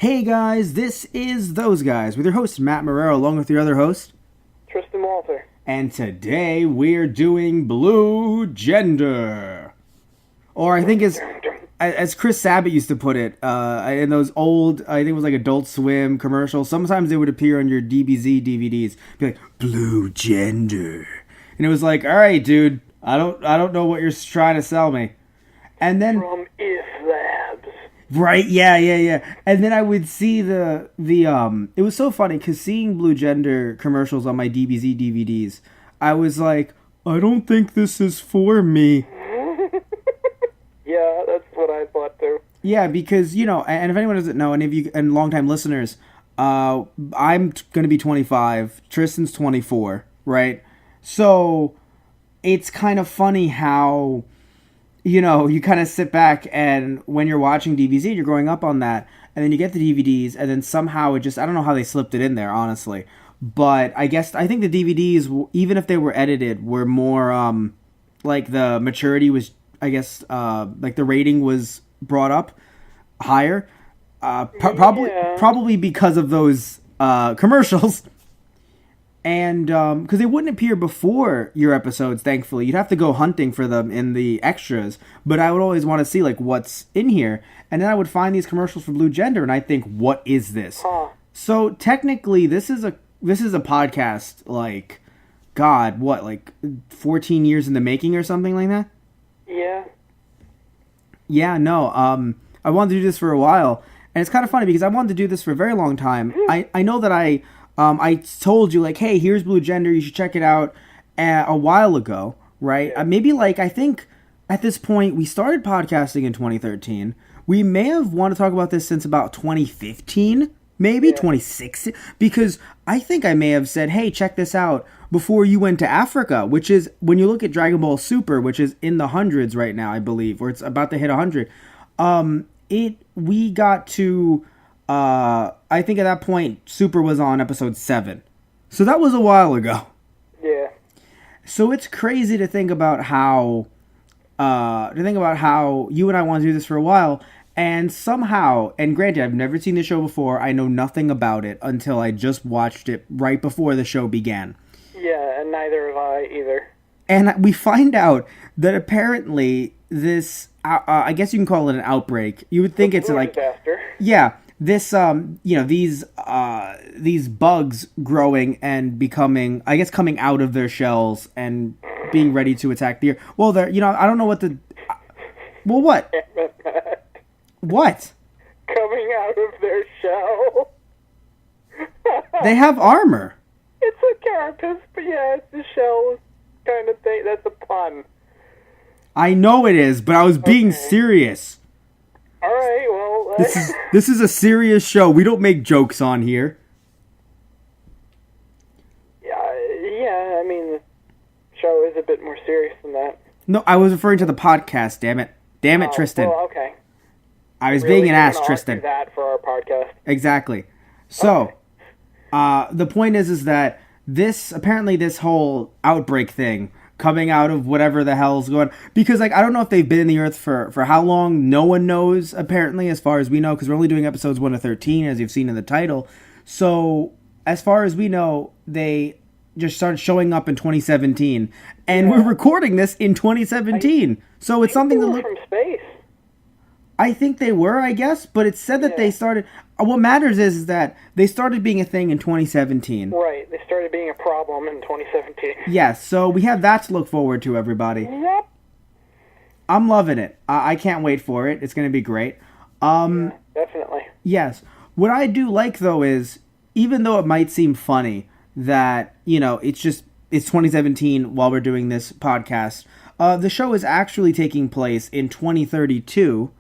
Hey guys, this is Those Guys with your host Matt Marrero along with your other host Tristan Walter. And today we're doing Blue Gender. Or I think as Chris Sabat used to put it, in those old, I think it was like Adult Swim commercials, sometimes they would appear on your DBZ DVDs, be like, Blue Gender. And it was like, alright dude, I don't know what you're trying to sell me. And then From If Labs. right, yeah. And then I would see the it was so funny because seeing Blue Gender commercials on my DBZ DVDs, I was like, I don't think this is for me. Yeah, that's what I thought too. Yeah, because, you know, and if anyone doesn't know, any of you and longtime listeners, I'm going to be 25, Tristan's 24, right? So it's kind of funny how, you know, you kind of sit back and when you're watching DBZ, you're growing up on that, and then you get the DVDs, and then somehow it just, I don't know how they slipped it in there, honestly. But I think the DVDs, even if they were edited, were more, like the maturity was, I guess, like the rating was brought up higher. Probably because of those commercials. And because they wouldn't appear before your episodes, thankfully. You'd have to go hunting for them in the extras. But I would always want to see, like, what's in here. And then I would find these commercials for Blue Gender, and I'd think, what is this? Huh. So technically, this is a podcast, like, God, what, like 14 years in the making or something like that? Yeah. Yeah, no. I wanted to do this for a while, and it's kind of funny because I wanted to do this for a very long time. I know that I told you, like, hey, here's Blue Gender, you should check it out a while ago, right? Maybe, like, I think at this point we started podcasting in 2013. We may have wanted to talk about this since about 2015, maybe 2016, because I think I may have said, hey, check this out before you went to Africa, which is, when you look at Dragon Ball Super, which is in the hundreds right now, I believe, or it's about to hit 100, we got to, I think at that point, Super was on episode 7. So that was a while ago. Yeah. So it's crazy to think about how you and I want to do this for a while, and somehow, and granted, I've never seen the show before, I know nothing about it until I just watched it right before the show began. Yeah, and neither have I either. And we find out that apparently this, I guess you can call it an outbreak. You would think it's like, disaster. yeah, this, you know, these bugs growing and becoming, I guess, coming out of their shells and being ready to attack the Earth. Well, they're, you know, I don't know what the, well, what? What? Coming out of their shell. They have armor. It's a carapace, but yeah, it's a shell kind of thing. That's a pun. I know it is, but I was being serious. All right, well... This is a serious show. We don't make jokes on here. yeah, I mean, the show is a bit more serious than that. No, I was referring to the podcast, damn it. Damn it, Tristan. Well, okay. I was Really, being an ass, we're gonna Tristan. argue that for our podcast. Exactly. So, the point is that apparently this whole outbreak thing coming out of whatever the hell's going, because, like, I don't know if they've been in the Earth for how long. No one knows, apparently, as far as we know, because we're only doing episodes 1 to 13, as you've seen in the title. So, as far as we know, they just started showing up in 2017, and we're recording this in 2017. So it's something to look from space. I think they were, I guess, but it said that they started. What matters is that they started being a thing in 2017. Right, they started being a problem in 2017. Yes, so we have that to look forward to, everybody. Yep. I'm loving it. I can't wait for it. It's going to be great. Definitely. Yes. What I do like, though, is even though it might seem funny that, you know, it's 2017 while we're doing this podcast, the show is actually taking place in 2032.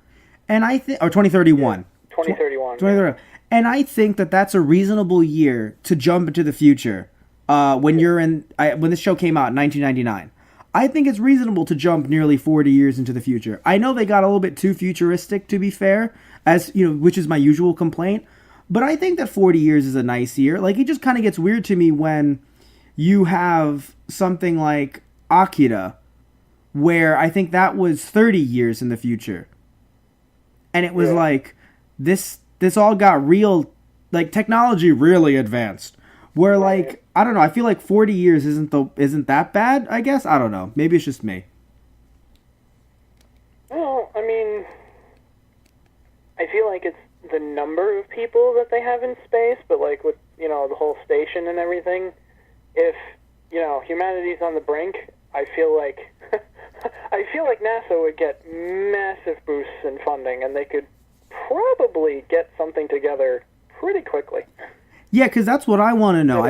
And I think, or 2031. Yeah, 2031. 2031. And I think that that's a reasonable year to jump into the future. When this show came out in 1999, I think it's reasonable to jump nearly 40 years into the future. I know they got a little bit too futuristic, to be fair, as you know, which is my usual complaint. But I think that 40 years is a nice year. Like, it just kind of gets weird to me when you have something like Akira, where I think that was 30 years in the future. And it was like, this this all got real, like technology really advanced. Where like I don't know, I feel like 40 years isn't that bad. I guess I don't know. Maybe it's just me. Well, I mean, I feel like it's the number of people that they have in space, but like with the whole station and everything, if humanity's on the brink, I feel like NASA would get massive boosts in funding, and they could probably get something together pretty quickly. Yeah, because that's what I want to know.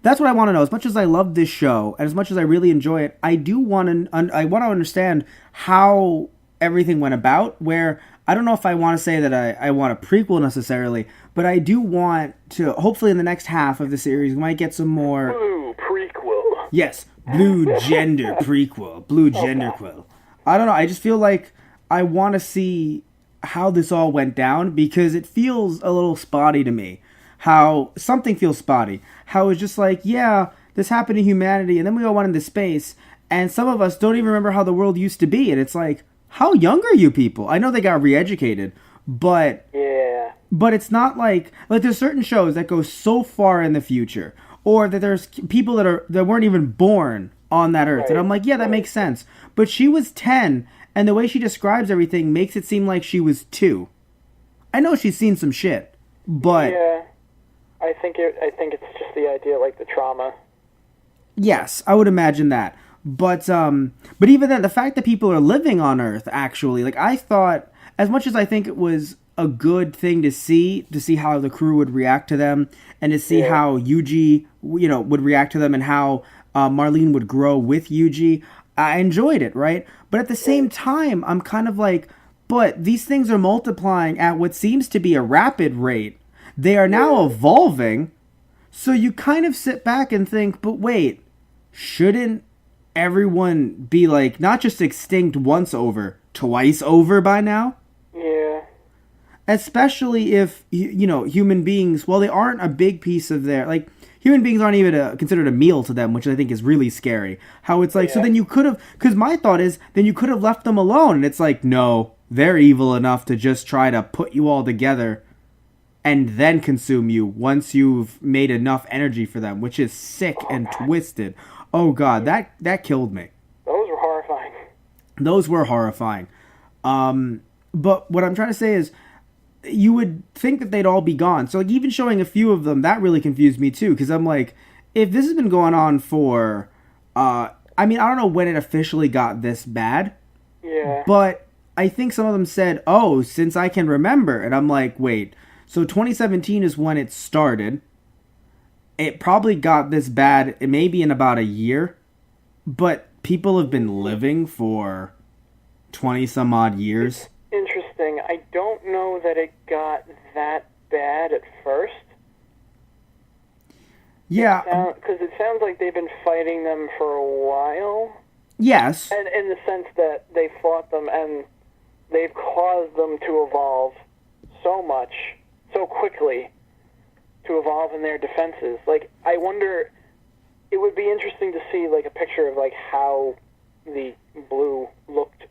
That's what I want to know. As much as I love this show, and as much as I really enjoy it, I do want to. I want to understand how everything went about. Where I don't know if I want to say that I want a prequel necessarily, but I do want to. Hopefully, in the next half of the series, we might get some more. Blue prequel. Yes, blue gender prequel, blue gender quill. I don't know. I just feel like I want to see how this all went down because it feels a little spotty to me. How something feels spotty. How it's just like, yeah, this happened to humanity, and then we all went into space, and some of us don't even remember how the world used to be, and it's like, how young are you people? I know they got re-educated, but yeah, but it's not like there's certain shows that go so far in the future, or that there's people that weren't even born on that earth, and I'm like, yeah, that makes sense. But she was 10, and the way she describes everything makes it seem like she was 2. I know she's seen some shit, but yeah. I think it's just the idea, like the trauma. Yes, I would imagine that. But even then, the fact that people are living on Earth, actually, like I thought, as much as I think it was a good thing to see how the crew would react to them, and to see how Yuji, would react to them, and how Marlene would grow with Yuji, I enjoyed it, right? But at the same time, I'm kind of like, but these things are multiplying at what seems to be a rapid rate. They are now evolving, so you kind of sit back and think, but wait, shouldn't everyone be like, not just extinct once over, twice over by now? Yeah. Especially if, human beings, well, they aren't a big piece of their, like, human beings aren't even considered a meal to them, which I think is really scary. How it's like, so then you could have, because my thought is, then you could have left them alone, and it's like, no, they're evil enough to just try to put you all together and then consume you once you've made enough energy for them, which is sick and twisted. Oh god, that killed me. Those were horrifying. Those were horrifying. But what I'm trying to say is, you would think that they'd all be gone. So like even showing a few of them, that really confused me too, because I'm like, if this has been going on for, I don't know when it officially got this bad. Yeah. But I think some of them said, oh, since I can remember. And I'm like, wait. So 2017 is when it started. It probably got this bad maybe in about a year. But people have been living for 20 some odd years. Interesting. I don't know that it got that bad at first. Yeah. Because it sounds like they've been fighting them for a while. Yes. And in the sense that they fought them and they've caused them to evolve so much, so quickly, to evolve in their defenses. Like, I wonder, it would be interesting to see, like, a picture of, like, how the blue looked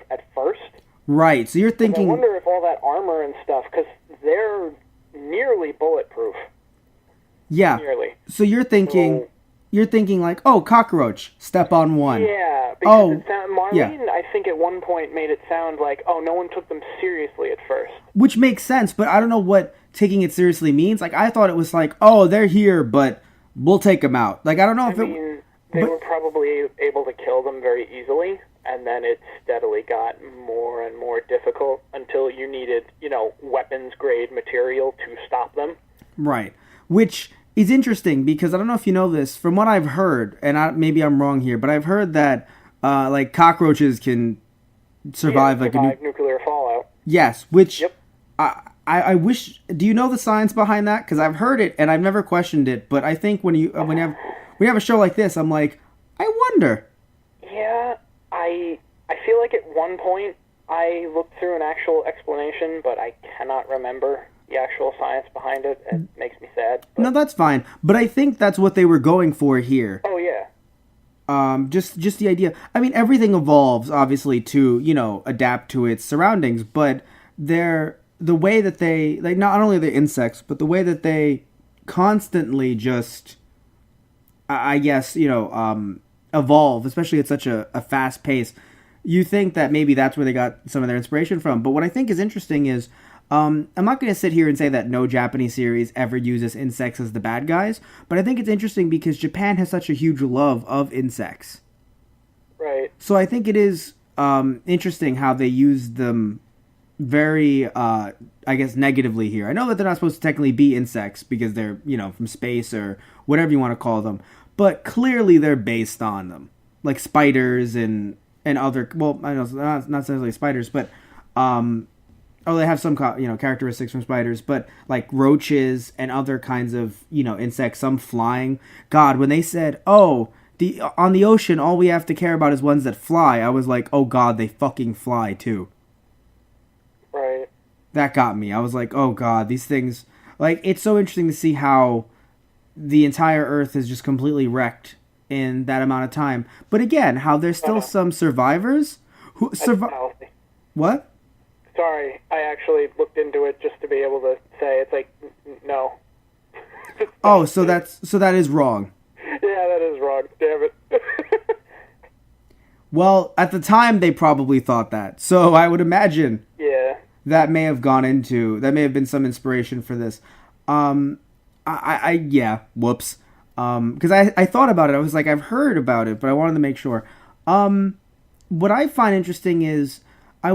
at first. Right, so you're thinking... I wonder if all that armor and stuff, because they're nearly bulletproof. Yeah. Nearly. So you're thinking... You're thinking like, oh, cockroach, step on one. Yeah, because Marlene, yeah. I think at one point made it sound like, oh, no one took them seriously at first. Which makes sense, but I don't know what taking it seriously means. Like, I thought it was like, oh, they're here, but we'll take them out. Like, I don't know if they were probably able to kill them very easily, and then it steadily got more and more difficult until you needed, weapons-grade material to stop them. Right. Which... is interesting because I don't know if you know this. From what I've heard, and maybe I'm wrong here, but I've heard that like cockroaches can survive nuclear fallout. Yes, which yep. I wish. Do you know the science behind that? Because I've heard it and I've never questioned it. But I think when you have a show like this, I'm like, I wonder. Yeah, I feel like at one point I looked through an actual explanation, but I cannot remember the actual science behind it. It makes me sad. No, that's fine. But I think that's what they were going for here. Oh, yeah. Just the idea. I mean, everything evolves, obviously, to, adapt to its surroundings. But the way that they like not only the insects, but the way that they constantly just, I guess evolve, especially at such a fast pace. You think that maybe that's where they got some of their inspiration from. But what I think is interesting is, I'm not going to sit here and say that no Japanese series ever uses insects as the bad guys, but I think it's interesting because Japan has such a huge love of insects. Right. So I think it is interesting how they use them very, I guess, negatively here. I know that they're not supposed to technically be insects because they're, from space or whatever you want to call them, but clearly they're based on them, like spiders and other. Well, I know not necessarily spiders, but they have some characteristics from spiders, but like roaches and other kinds of insects, some flying. God, when they said, "Oh, on the ocean, all we have to care about is ones that fly," I was like, "Oh God, they fucking fly too." Right. That got me. I was like, "Oh God, these things." Like, it's so interesting to see how the entire Earth is just completely wrecked in that amount of time. But again, how there's still some survivors who survive. What? Sorry, I actually looked into it just to be able to say it's like no. Oh, so that is wrong. Yeah, that is wrong. Damn it. Well, at the time they probably thought that. So I would imagine that may have been some inspiration for this. Whoops. Because I thought about it. I was like, I've heard about it, but I wanted to make sure. What I find interesting is I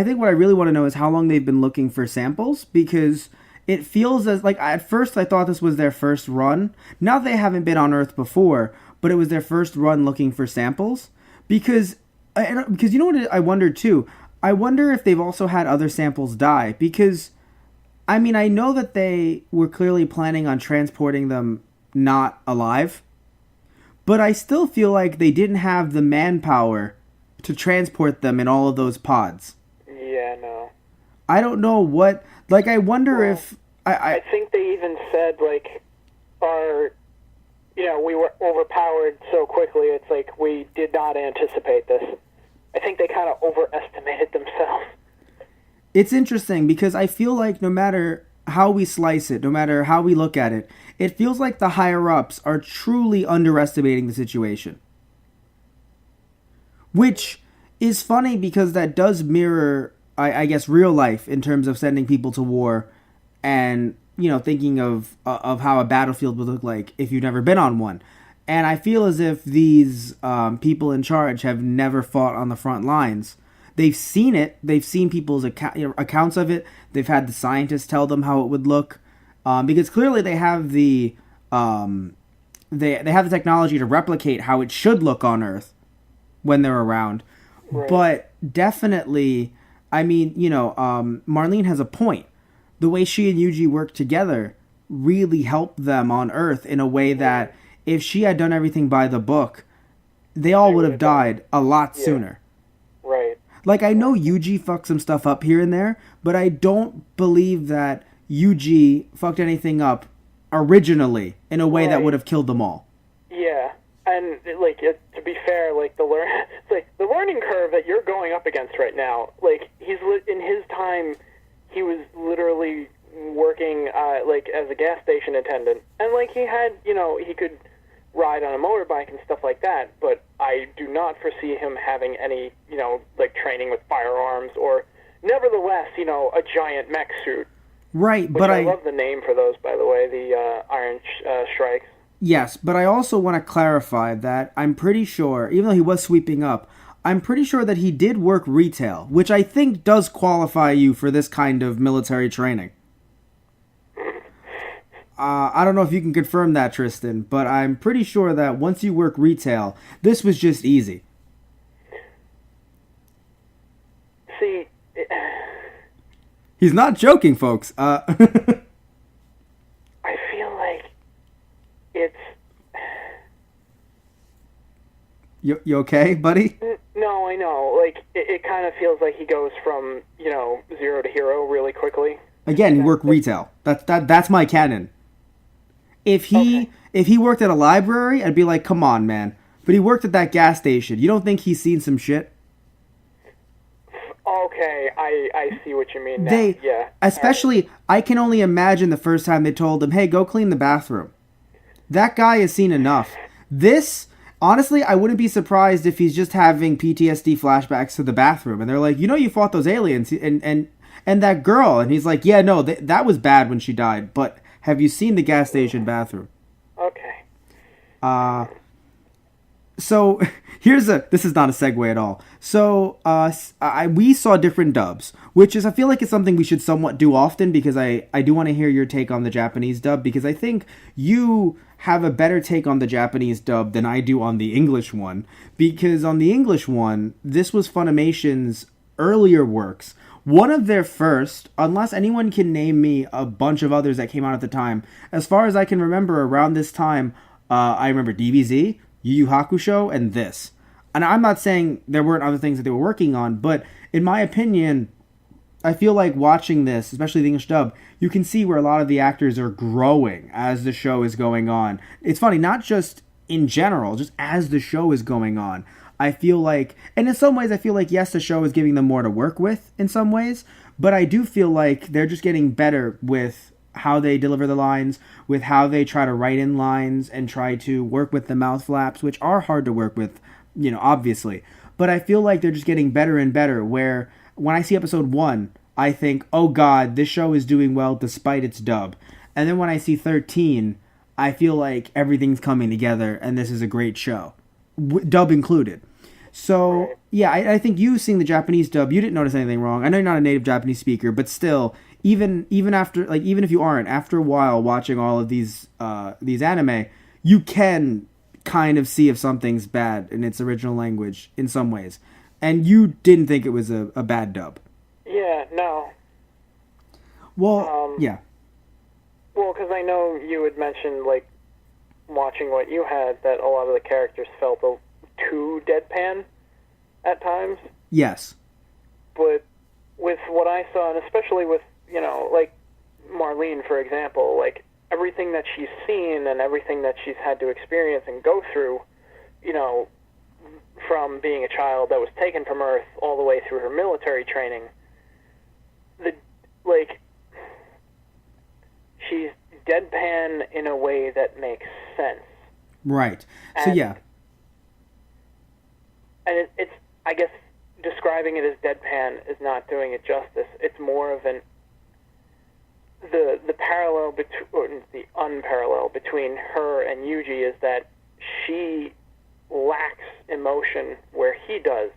think what I really want to know is how long they've been looking for samples, because it feels as like at first I thought this was their first run. Now they haven't been on Earth before, but it was their first run looking for samples. Because you know what I wonder too? I wonder if they've also had other samples die, because I mean, I know that they were clearly planning on transporting them not alive, but I still feel like they didn't have the manpower to transport them in all of those pods. Yeah, no. I don't know what, like, I wonder if I think they even said, like, we were overpowered so quickly, it's like we did not anticipate this. I think they kind of overestimated themselves. It's interesting because I feel like no matter how we slice it, no matter how we look at it, it feels like the higher-ups are truly underestimating the situation. Which is funny because that does mirror, I guess, real life in terms of sending people to war and, thinking of how a battlefield would look like if you've never been on one. And I feel as if these people in charge have never fought on the front lines. They've seen it. They've seen people's accounts of it. They've had the scientists tell them how it would look, because clearly they have the they have the technology to replicate how it should look on Earth when they're around. Right. But definitely, I mean, Marlene has a point. The way she and Yuji work together really helped them on Earth in a way that if she had done everything by the book, they all would have died a lot sooner. Right. Like, I know Yuji fucked some stuff up here and there, but I don't believe that Yuji fucked anything up originally in a way that would have killed them all. Yeah, and to be fair, the learning curve that you're going up against right now, he's in his time, he was literally working as a gas station attendant, and he had he could ride on a motorbike and stuff like that, but I do not foresee him having any, training with firearms or, nevertheless, a giant mech suit. Right, but I love the name for those, by the way, the Iron Strikes. Yes, but I also want to clarify that I'm pretty sure, even though he was sweeping up, I'm pretty sure that he did work retail, which I think does qualify you for this kind of military training. I don't know if you can confirm that, Tristan, but I'm pretty sure that once you work retail, this was just easy. See... He's not joking, folks. I feel like it's... You okay, buddy? No, I know. It kind of feels like he goes from, zero to hero really quickly. Again, he worked retail. That's my canon. If he worked at a library, I'd be like, come on, man. But he worked at that gas station. You don't think he's seen some shit? Okay, I see what you mean now. They, Yeah. especially, I can only imagine the first time they told him, hey, go clean the bathroom. That guy has seen enough. This, honestly, I wouldn't be surprised if he's just having PTSD flashbacks to the bathroom. And they're like, you know, you fought those aliens and that girl. And he's like, yeah, no, that was bad when she died. But have you seen the gas station bathroom? Okay. So this is not a segue at all. So we saw different dubs, which is, I feel like it's something we should somewhat do often, because I do want to hear your take on the Japanese dub, because I think you have a better take on the Japanese dub than I do on the English one, because on the English one, this was Funimation's earlier works. One of their first, unless anyone can name me a bunch of others that came out at the time. As far as I can remember, around this time, I remember DBZ, Yu Yu Hakusho, and this. And I'm not saying there weren't other things that they were working on, but in my opinion, I feel like watching this, especially the English dub, you can see where a lot of the actors are growing as the show is going on. It's funny, not just in general, just as the show is going on. I feel like, and in some ways I feel like, yes, the show is giving them more to work with in some ways, but I do feel like they're just getting better with how they deliver the lines, with how they try to write in lines and try to work with the mouth flaps, which are hard to work with, you know, obviously. But I feel like they're just getting better and better, where when I see episode 1, I think, oh god, this show is doing well despite its dub. And then when I see 13, I feel like everything's coming together and this is a great show. Dub included. So, yeah, I think you seeing the Japanese dub, you didn't notice anything wrong. I know you're not a native Japanese speaker, but still, even after, like, even if you aren't, after a while watching all of these anime, you can kind of see if something's bad in its original language in some ways. And you didn't think it was a bad dub. Yeah, no. Well, yeah. Well, because I know you had mentioned, like, watching what you had, that a lot of the characters felt too deadpan at times. Yes. But with what I saw, and especially with, you know, like, Marlene, for example, like, everything that she's seen and everything that she's had to experience and go through, you know, from being a child that was taken from Earth all the way through her military training, she's deadpan in a way that makes sense. Right. So, yeah. And it's, I guess, describing it as deadpan is not doing it justice. It's more of the parallel between, the unparallel between her and Yuji is that she lacks emotion where he does.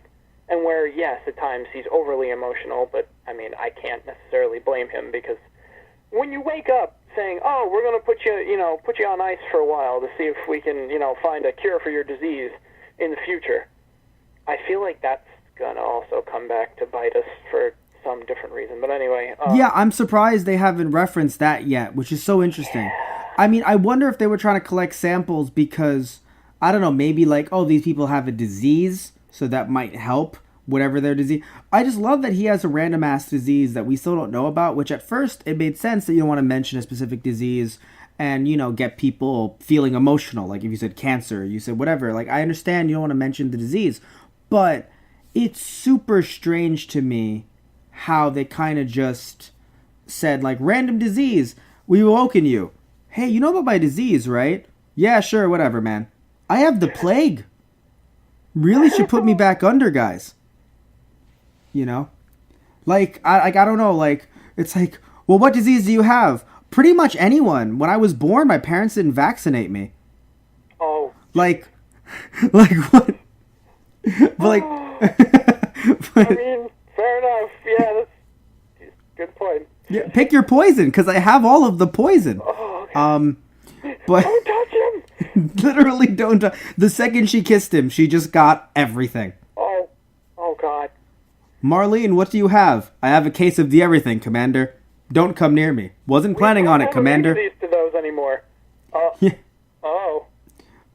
And where, yes, at times he's overly emotional, but, I mean, I can't necessarily blame him, because when you wake up saying, oh, we're going to put you on ice for a while to see if we can, find a cure for your disease in the future, I feel like that's going to also come back to bite us for some different reason. But anyway. Yeah, I'm surprised they haven't referenced that yet, which is so interesting. Yeah. I mean, I wonder if they were trying to collect samples because, I don't know, maybe like, oh, these people have a disease, so that might help, whatever their disease. I just love that he has a random ass disease that we still don't know about, which at first it made sense that you don't want to mention a specific disease and, get people feeling emotional. Like if you said cancer, you said whatever. Like, I understand you don't want to mention the disease, but it's super strange to me how they kind of just said, like, random disease, we awoken you. Hey, you know about my disease, right? Yeah, sure, whatever, man. I have the plague. Really should put me back under, guys. Like, I don't know, like, it's like, well, what disease do you have? Pretty much anyone. When I was born, my parents didn't vaccinate me. Oh. Like what? But like, I mean, fair enough. Yeah, that's good point. Yeah, pick your poison, because I have all of the poison. Oh, okay. But don't touch him. Literally, don't. The second she kissed him, she just got everything. Oh God. Marlene, what do you have? I have a case of the everything, Commander. Don't come near me. Wasn't planning on it, Commander. We don't have to those anymore. Yeah. Oh.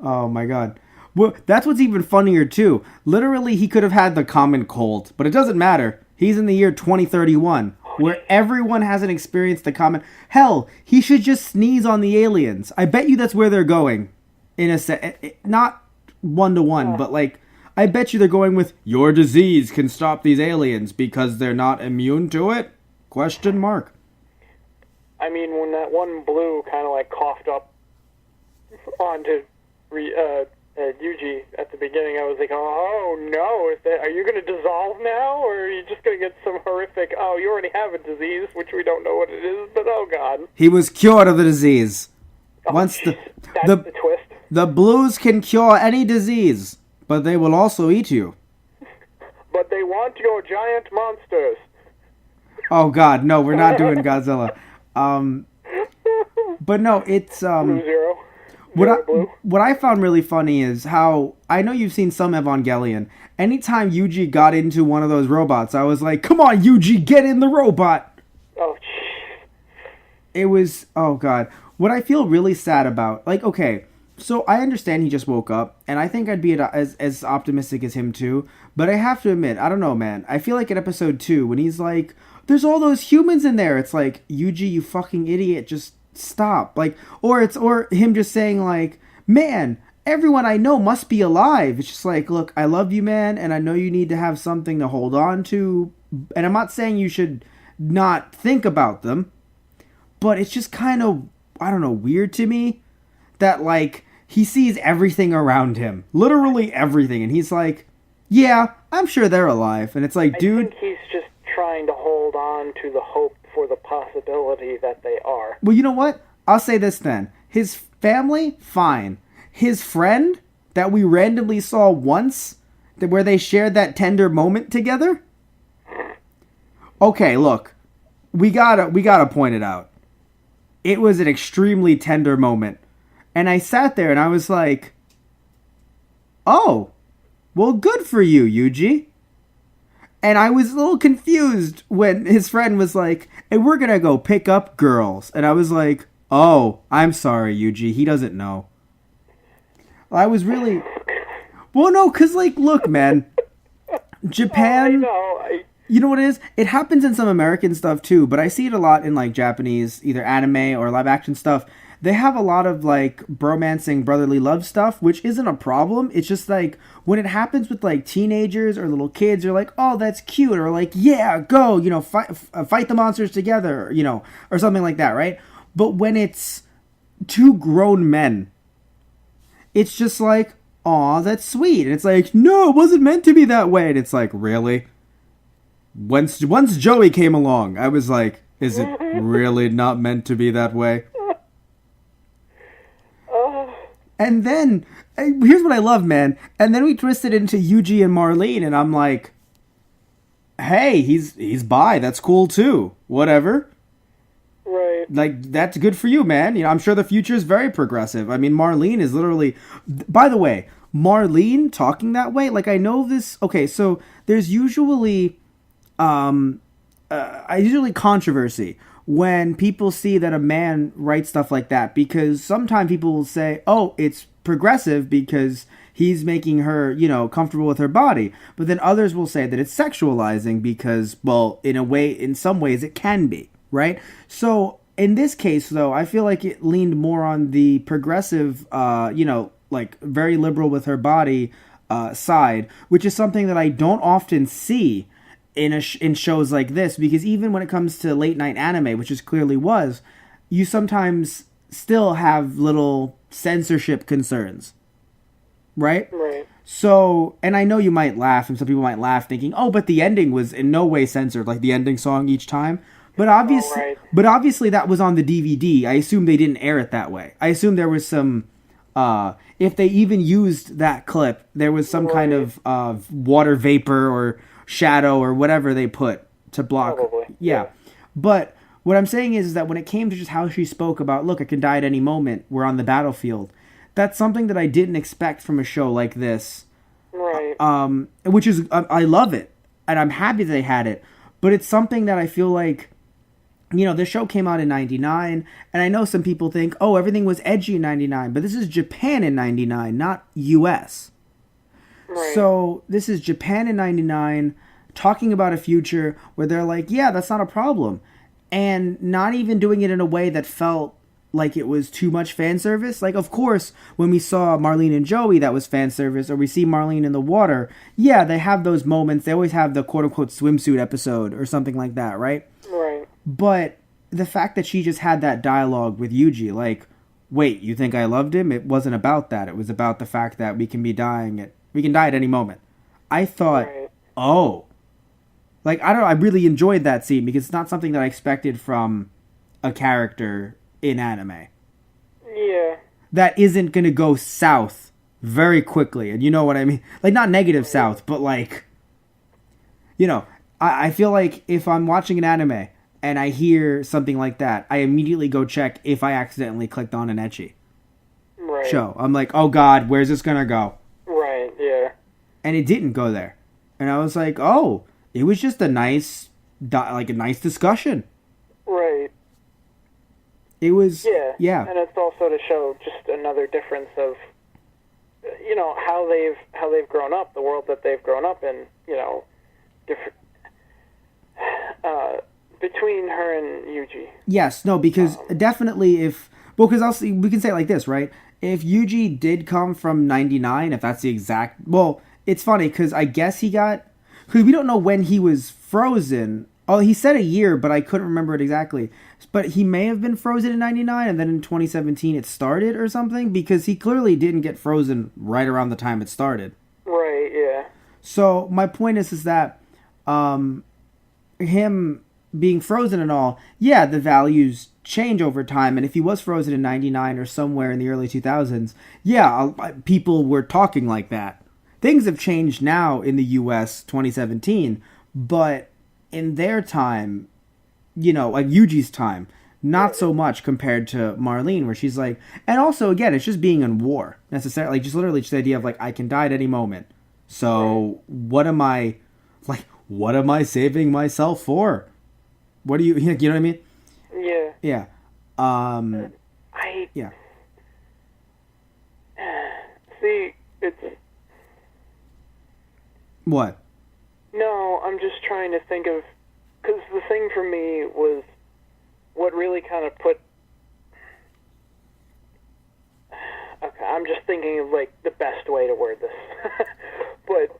Oh my God. Well, that's what's even funnier too. Literally, he could have had the common cold, but it doesn't matter. He's in the year 2031, where everyone hasn't experienced the common. Hell, he should just sneeze on the aliens. I bet you that's where they're going. In a not 1-to-1, but like, I bet you they're going with, your disease can stop these aliens because they're not immune to it? Question mark. I mean, when that one blue kind of like coughed up onto Yuji at the beginning, I was like, oh no, are you going to dissolve now? Or are you just going to get some horrific, oh, you already have a disease, which we don't know what it is, but oh god. He was cured of the disease. Once That's the twist. The blues can cure any disease, but they will also eat you. But they want your giant monsters. Oh god, no, we're not doing Godzilla. But no, it's Blue Zero. what I found really funny is how, I know you've seen some Evangelion. Anytime Yuji got into one of those robots, I was like, come on, Yuji, get in the robot. Oh, jeez. It was, oh god. What I feel really sad about, like, okay, so I understand he just woke up, and I think I'd be as optimistic as him too, but I have to admit, I don't know, man. I feel like in episode 2, when he's like, there's all those humans in there, it's like, Yuji, you fucking idiot, just stop. Like, or him just saying like, man, everyone I know must be alive. It's just like, look, I love you, man, and I know you need to have something to hold on to, and I'm not saying you should not think about them, but it's just kind of, I don't know, weird to me that, like, he sees everything around him, literally everything, and he's like, yeah, I'm sure they're alive. And it's like, dude, I think he's just trying to hold on to the hope for the possibility that they are. Well, you know what? I'll say this then. His family, fine. His friend that we randomly saw once, where they shared that tender moment together. Okay, look, we gotta point it out. It was an extremely tender moment. And I sat there and I was like, oh, well, good for you, Yuji. And I was a little confused when his friend was like, hey, we're gonna go pick up girls. And I was like, oh, I'm sorry, Yuji, he doesn't know. I was really... Well, no, because, like, look, man, Japan... You know what it is? It happens in some American stuff too, but I see it a lot in like Japanese, either anime or live action stuff. They have a lot of like bromancing brotherly love stuff, which isn't a problem. It's just like when it happens with like teenagers or little kids, they're like, oh, that's cute, or like, yeah, go, you know, fight the monsters together, you know, or something like that, right? But when it's two grown men, it's just like, aw, that's sweet. And it's like, no, it wasn't meant to be that way. And it's like, really? Once Joey came along, I was like, is it really not meant to be that way? And then, here's what I love, man. And then we twisted into Yuji and Marlene, and I'm like, hey, he's bi. That's cool, too. Whatever. Right. Like, that's good for you, man. You know, I'm sure the future is very progressive. I mean, Marlene is literally... By the way, Marlene talking that way, like, I know this... Okay, so there's usually... usually controversy when people see that a man writes stuff like that, because sometimes people will say, oh, it's progressive because he's making her, you know, comfortable with her body. But then others will say that it's sexualizing because, well, in some ways it can be, right? So in this case, though, I feel like it leaned more on the progressive, you know, like very liberal with her body side, which is something that I don't often see in shows like this, because even when it comes to late night anime, which it clearly was, you sometimes still have little censorship concerns, right? Right. So, and I know you might laugh, and some people might laugh thinking, oh, but the ending was in no way censored, like the ending song each time. But obviously that was on the DVD. I assume they didn't air it that way. I assume there was some, if they even used that clip, there was some kind of water vapor or shadow or whatever they put to block. Probably. Yeah. But what I'm saying is that when it came to just how she spoke about, look, I can die at any moment, we're on the battlefield, that's something that I didn't expect from a show like this. Right. Which is, I love it, and I'm happy that they had it, but it's something that I feel like, you know, this show came out in 99, and I know some people think, oh, everything was edgy in 99, but this is Japan in 99, not US. Right. So this is Japan in 99 talking about a future where they're like, yeah, that's not a problem. And not even doing it in a way that felt like it was too much fan service. Like, of course, when we saw Marlene and Joey, that was fan service, or we see Marlene in the water, yeah, they have those moments. They always have the quote-unquote swimsuit episode or something like that, right? Right. But the fact that she just had that dialogue with Yuji, like, wait, you think I loved him? It wasn't about that. It was about the fact that we can die at any moment. I thought, Right. oh, like, I don't know, I really enjoyed that scene because it's not something that I expected from a character in anime. Yeah. That isn't going to go south very quickly. And you know what I mean? Like, not negative south, but like, you know, I feel like if I'm watching an anime and I hear something like that, I immediately go check if I accidentally clicked on an ecchi Right. show. I'm like, oh God, where's this going to go? Right. Yeah. And it didn't go there. And I was like, oh, it was just a nice discussion. Right. It was, Yeah. yeah. And it's also to show just another difference of, you know, how they've grown up, the world that they've grown up in, you know, different between her and Yuji. Yes, no, because definitely because we can say it like this, right? If Yuji did come from 99, if that's the exact, well, it's funny because I guess because we don't know when he was frozen. Oh, he said a year, but I couldn't remember it exactly. But he may have been frozen in 99 and then in 2017 it started or something because he clearly didn't get frozen right around the time it started. Right, yeah. So my point is that him being frozen and all, yeah, the values change over time. And if he was frozen in 99 or somewhere in the early 2000s, yeah, people were talking like that. Things have changed now in the US 2017, but in their time, you know, like Yuji's time, not so much compared to Marlene, where she's like, and also, again, it's just being in war, necessarily, just literally just the idea of, like, I can die at any moment. So, what am I saving myself for? What do you know what I mean? Yeah. Yeah. Yeah. See, it's... What? No, I'm just trying to think of... Because the thing for me was what really kind of put... Okay, I'm just thinking of, like, the best way to word this. But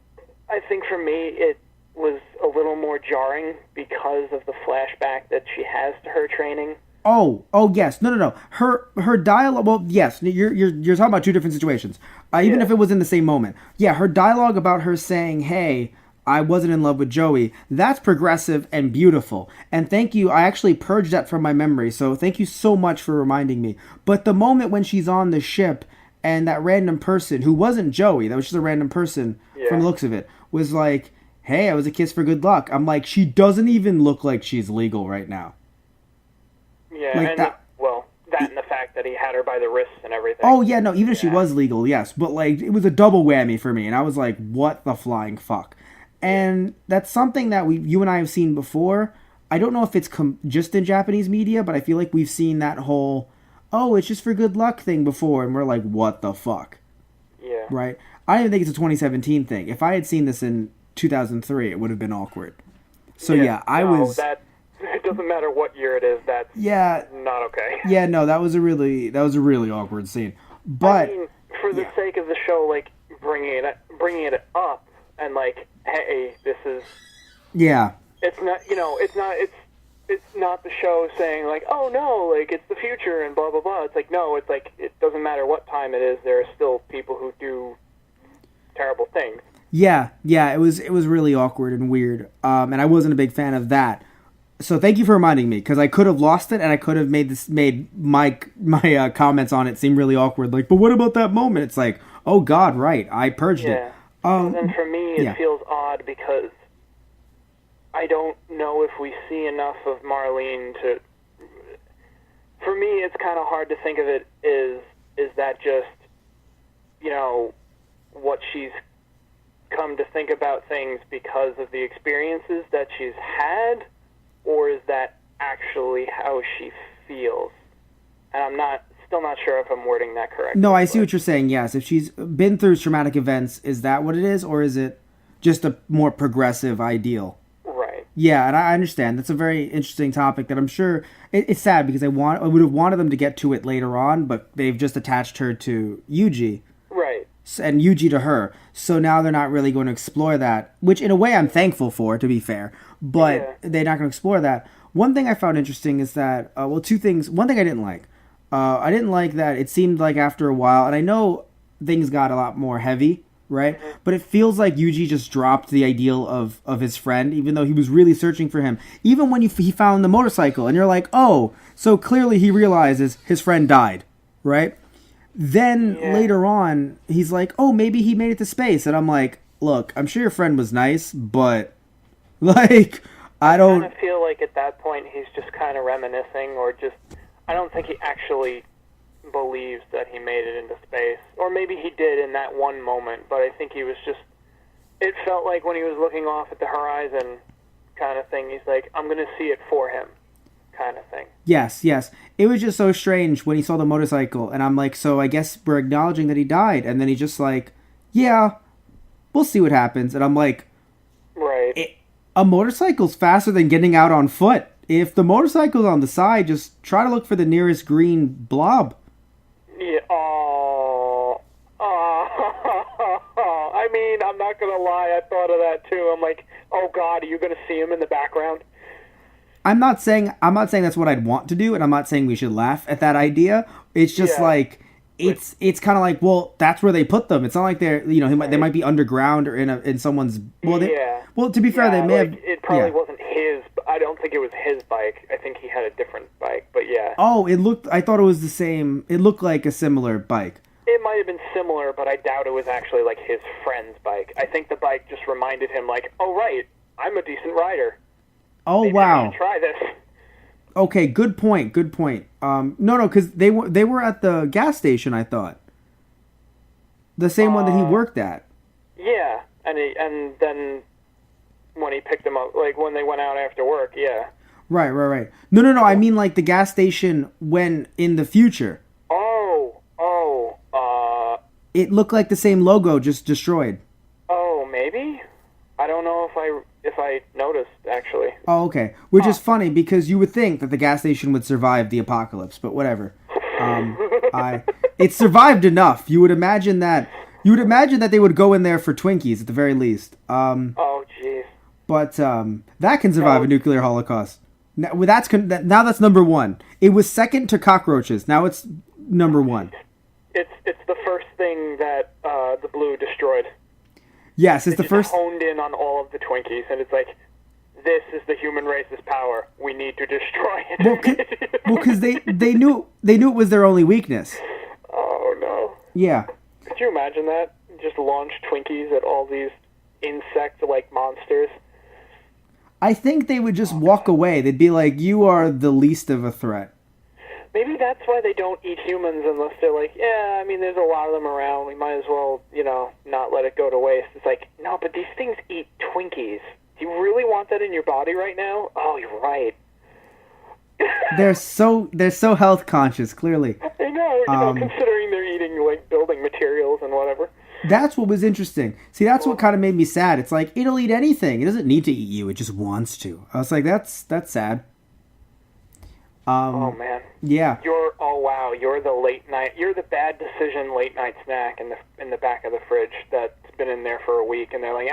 I think for me it was a little more jarring because of the flashback that she has to her training. Oh, yes. No. Her dialogue. Well, yes. You're talking about two different situations. Even Yeah. if it was in the same moment. Yeah, her dialogue about her saying, "Hey, I wasn't in love with Joey." That's progressive and beautiful. And thank you. I actually purged that from my memory. So thank you so much for reminding me. But the moment when she's on the ship and that random person who wasn't Joey, that was just a random person from the looks of it, was like, "Hey, I was a kiss for good luck." I'm like, she doesn't even look like she's legal right now. Yeah, Like and that- that and the fact that he had her by the wrists and everything. Oh, yeah, no, even if she was legal, yes. But, like, it was a double whammy for me. And I was like, what the flying fuck? And that's something that you and I have seen before. I don't know if it's just in Japanese media, but I feel like we've seen that whole, oh, it's just for good luck thing before. And we're like, what the fuck? Yeah. Right? I don't even think it's a 2017 thing. If I had seen this in 2003, it would have been awkward. So, I was... It doesn't matter what year it is, that's not okay. Yeah, no, that was a really awkward scene. But... I mean, for the sake of the show, like, bringing it up, and like, hey, this is... Yeah. It's not, you know, it's not the show saying, like, oh, no, like, it's the future and blah, blah, blah. It's like, no, it's like, it doesn't matter what time it is, there are still people who do terrible things. Yeah, it was really awkward and weird, and I wasn't a big fan of that. So thank you for reminding me, because I could have lost it, and I could have made my comments on it seem really awkward. Like, but what about that moment? It's like, oh God, right? I purged it. And then for me, it feels odd because I don't know if we see enough of Marlene to. For me, it's kind of hard to think of it is that just, you know, what she's come to think about things because of the experiences that she's had, or is that actually how she feels? And I'm still not sure if I'm wording that correctly. No, I see what you're saying, yes. If she's been through traumatic events, is that what it is? Or is it just a more progressive ideal? Right. Yeah, and I understand. That's a very interesting topic that I'm sure it's sad because I would have wanted them to get to it later on, but they've just attached her to Yuji Right. and Yuji to her. So now they're not really going to explore that, which in a way I'm thankful for, to be fair. But Yeah. they're not going to explore that. One thing I found interesting is that, two things. One thing I didn't like. I didn't like that it seemed like after a while, and I know things got a lot more heavy, right? But it feels like Yuji just dropped the ideal of his friend, even though he was really searching for him. Even when he found the motorcycle, and you're like, oh, so clearly he realizes his friend died, right? Then Yeah. later on, he's like, oh, maybe he made it to space. And I'm like, look, I'm sure your friend was nice, but, like, I I don't... kind of feel like at that point he's just kind of reminiscing, or just, I don't think he actually believes that he made it into space. Or maybe he did in that one moment, but I think he was just, it felt like when he was looking off at the horizon kind of thing, he's like, I'm going to see it for him kind of thing. Yes, yes. It was just so strange when he saw the motorcycle, and I'm like, so I guess we're acknowledging that he died. And then he's just like, yeah, we'll see what happens. And I'm like, Right. a motorcycle's faster than getting out on foot. If the motorcycle's on the side, just try to look for the nearest green blob. Yeah. Oh. I mean, I'm not going to lie, I thought of that too. I'm like, oh God, are you going to see him in the background? I'm not saying that's what I'd want to do, and I'm not saying we should laugh at that idea. It's just Yeah. like it's kind of like, well, that's where they put them. It's not like they're they might be underground or in someone's Yeah. Well, to be fair, they may like, have. it probably Yeah. wasn't his. I don't think it was his bike. I think he had a different bike. But yeah, Oh, it looked. I thought it was the same. It looked like a similar bike. it might have been similar, but I doubt it was actually like his friend's bike. I think the bike just reminded him, like, oh right, I'm a decent rider. Oh Maybe I wow. should try this. Okay, good point. Good point. No, because they were at the gas station. I thought the same one that he worked at. Yeah, and then when he picked him up, like when they went out after work, yeah. Right. No. I mean like the gas station when in the future. It looked like the same logo, just destroyed. Maybe. I don't know if I noticed actually. Oh, okay. Which is funny because you would think that the gas station would survive the apocalypse, but whatever. It survived enough. You would imagine that they would go in there for Twinkies at the very least. Oh jeez. But that can survive a nuclear holocaust. Now that's number one. It was second to cockroaches. Now it's number one. It's the first thing that the Blue destroyed. Yes, it's the Just first. honed in on all of the Twinkies, and it's like, this is the human race's power. We need to destroy it. Well, because they knew it was their only weakness. Oh no! Yeah. Could you imagine that? Just launch Twinkies at all these insect-like monsters. I think they would just walk away. They'd be like, "You are the least of a threat." Maybe that's why they don't eat humans unless they're like, yeah, I mean, there's a lot of them around. We might as well, not let it go to waste. It's like, no, but these things eat Twinkies. Do you really want that in your body right now? Oh, you're right. They're so health conscious. Clearly, I know, considering they're eating, like, building materials and whatever. that's what was interesting. See, that's what kind of made me sad. It's like it'll eat anything. It doesn't need to eat you. It just wants to. I was like, that's sad. Oh, man. Yeah. You're the bad decision late night snack in the back of the fridge that's been in there for a week, and they're like,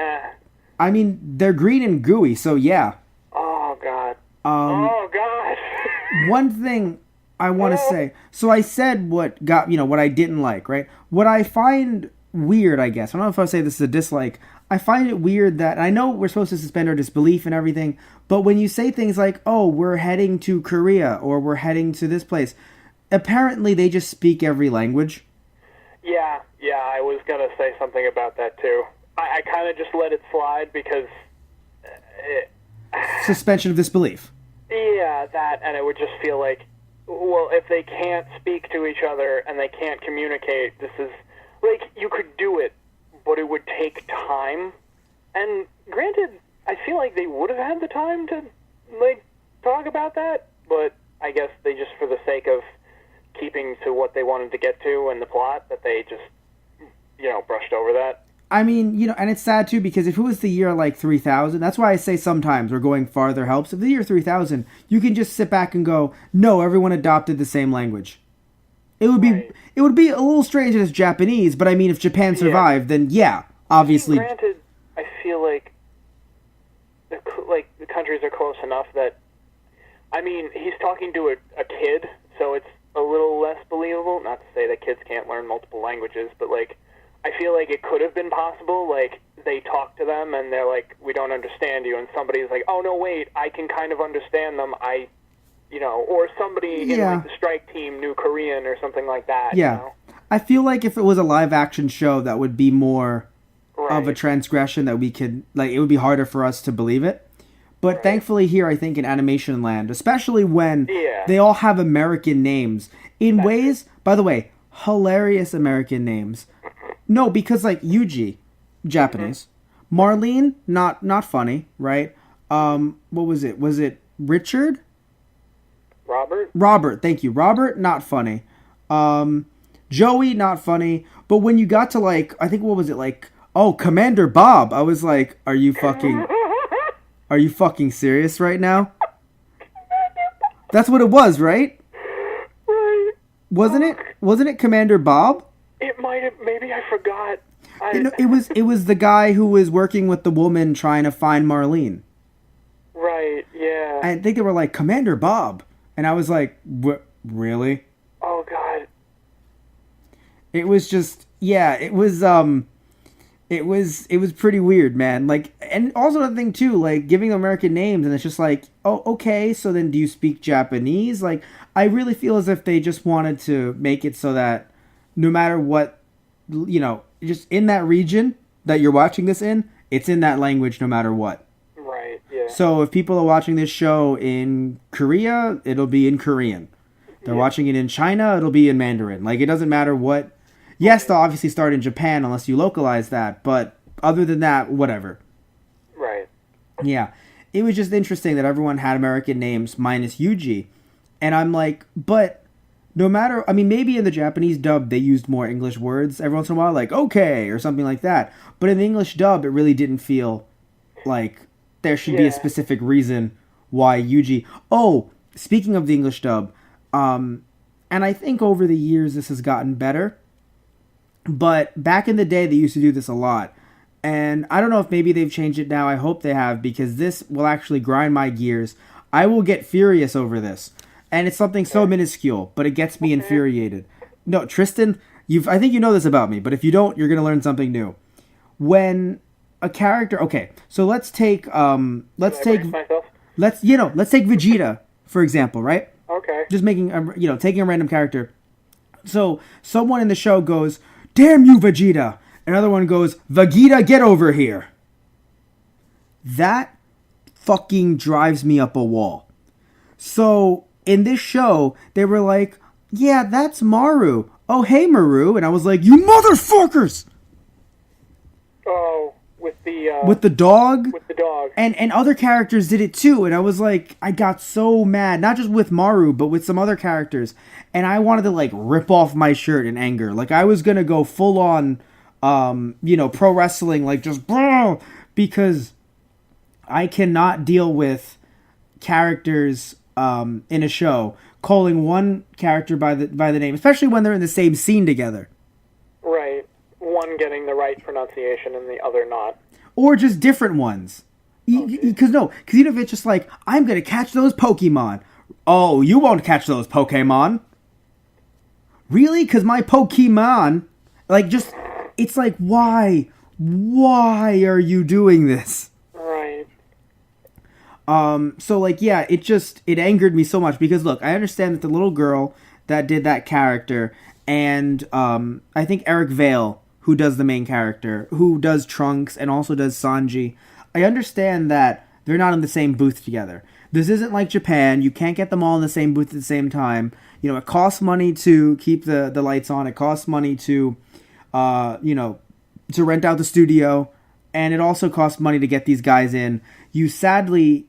I mean, they're green and gooey, so yeah. oh God. Oh God. One thing I want to say. So I said what I didn't like, right? What I find weird, I guess. I don't know if I would say this is a dislike. I find it weird that I know we're supposed to suspend our disbelief and everything, but when you say things like, "Oh, we're heading to Korea," or "We're heading to this place," apparently they just speak every language. Yeah, I was gonna say something about that too. I kind of just let it slide because, Suspension of disbelief. yeah, that, and it would just feel like, well, if they can't speak to each other and they can't communicate, this is, like, you could do it, but it would take time. And granted, I feel like they would have had the time to, like, talk about that, but I guess they just, for the sake of keeping to what they wanted to get to and the plot, that they just, brushed over that. I mean, and it's sad too because if it was the year like 3000, that's why I say sometimes we're going farther helps. If the year 3000, you can just sit back and go, no, everyone adopted the same language. It would be Right. it would be a little strange if it's Japanese, but I mean, if Japan survived, then yeah, obviously, Granted, I feel like the countries are close enough that, I mean, he's talking to a kid, so it's a little less believable. Not to say that kids can't learn multiple languages, but like, I feel like it could have been possible. Like, they talk to them and they're like, "We don't understand you," and somebody's like, "Oh no, wait, I can kind of understand them." Or somebody in Yeah. like the strike team knew Korean or something like that. yeah. You know? I feel like if it was a live action show, that would be more of a Right. transgression that we could like. It would be harder for us to believe it. But Right. thankfully, here I think in animation land, especially when Yeah. they all have American names in ways. By the way, hilarious American names. No, because like Yuji, Japanese, Marlene, not funny, right? What was it? Was it Richard? Robert? Robert, thank you. Robert, not funny. Joey, not funny. But when you got to like, I think what was it like? Oh, Commander Bob. I was like, are you fucking serious right now? That's what it was, right? Right. Wasn't it? Wasn't it Commander Bob? It might have. Maybe I forgot. It was the guy who was working with the woman trying to find Marlene. Right. Yeah. I think they were like Commander Bob, and I was like, really? Oh God. It was just, yeah, it was pretty weird, man. Like, and also the thing too, like giving them American names, and it's just like, oh, okay, so then do you speak Japanese? Like, I really feel as if they just wanted to make it so that no matter what, just in that region that you're watching this in, it's in that language no matter what. Right. Yeah. So if people are watching this show in Korea, it'll be in Korean. They're watching it in China, it'll be in Mandarin. Like, it doesn't matter what. Yes, they'll obviously start in Japan unless you localize that, but other than that, whatever. Right. Yeah. It was just interesting that everyone had American names minus Yuji. And I'm like, but no matter, I mean, maybe in the Japanese dub they used more English words every once in a while, like okay or something like that. But in the English dub, it really didn't feel like there should be a Yeah. specific reason why Yuji. Oh, speaking of the English dub, and I think over the years this has gotten better. But back in the day, they used to do this a lot. And I don't know if maybe they've changed it now. I hope they have, because this will actually grind my gears. I will get furious over this. And it's something so minuscule, but it gets me infuriated. No, Tristan, I think you know this about me, but if you don't, you're going to learn something new. When a character, okay, so let's take Can I brace myself? let's take Vegeta, for example, right? Okay. Just making taking a random character. So someone in the show goes, "Damn you, Vegeta!" Another one goes, "Vegeta, get over here." That fucking drives me up a wall. So in this show, they were like, "Yeah, that's Maru. Oh, hey, Maru," and I was like, "You motherfuckers!" Oh, with the With the dog. with the dog. And other characters did it too, and I was like, I got so mad, not just with Maru, but with some other characters, and I wanted to like rip off my shirt in anger. Like I was gonna go full on, pro wrestling, like just bro, because I cannot deal with characters in a show calling one character by the name, especially when they're in the same scene together, Right. One getting the right pronunciation and the other not. or just different ones. Because even if it's just like, I'm gonna catch those Pokemon. Oh, you won't catch those Pokemon. Really? Because my Pokemon, it's like, why are you doing this? Right. So yeah, it angered me so much because look, I understand that the little girl that did that character, and I think Eric Vale, who does the main character, who does Trunks and also does Sanji, I understand that they're not in the same booth together. This isn't like Japan. You can't get them all in the same booth at the same time. It costs money to keep the lights on. It costs money to, to rent out the studio. And it also costs money to get these guys in.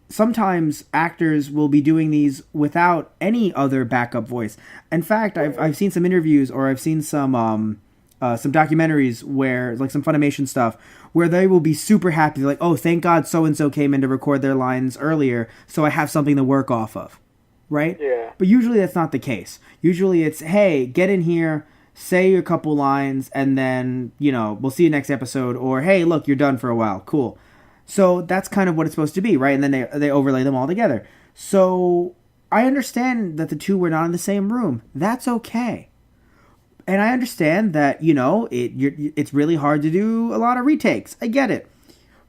Sometimes actors will be doing these without any other backup voice. In fact, I've seen some interviews, or I've seen some some documentaries where, like some Funimation stuff, where they will be super happy. They're like, oh, thank God so-and-so came in to record their lines earlier, so I have something to work off of, right? Yeah. But usually that's not the case. Usually it's, hey, get in here, say a couple lines, and then, we'll see you next episode, or, hey, look, you're done for a while, cool. So that's kind of what it's supposed to be, right? And then they overlay them all together. So I understand that the two were not in the same room. That's okay. And I understand that, it's really hard to do a lot of retakes. I get it.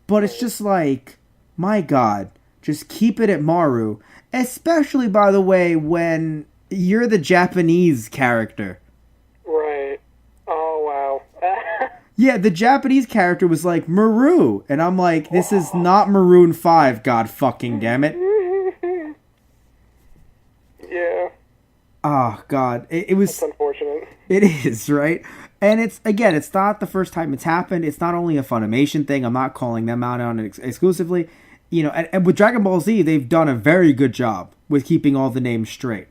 But it's just like, my God, just keep it at Maru. Especially, by the way, when you're the Japanese character. Right. Oh, wow. Yeah, the Japanese character was like, Maru. And I'm like, this is not Maroon 5, God fucking damn it. Yeah. Oh, God. It was... That's unfortunate. It is, right? And it's not the first time it's happened. It's not only a Funimation thing. I'm not calling them out on it exclusively. And with Dragon Ball Z, they've done a very good job with keeping all the names straight.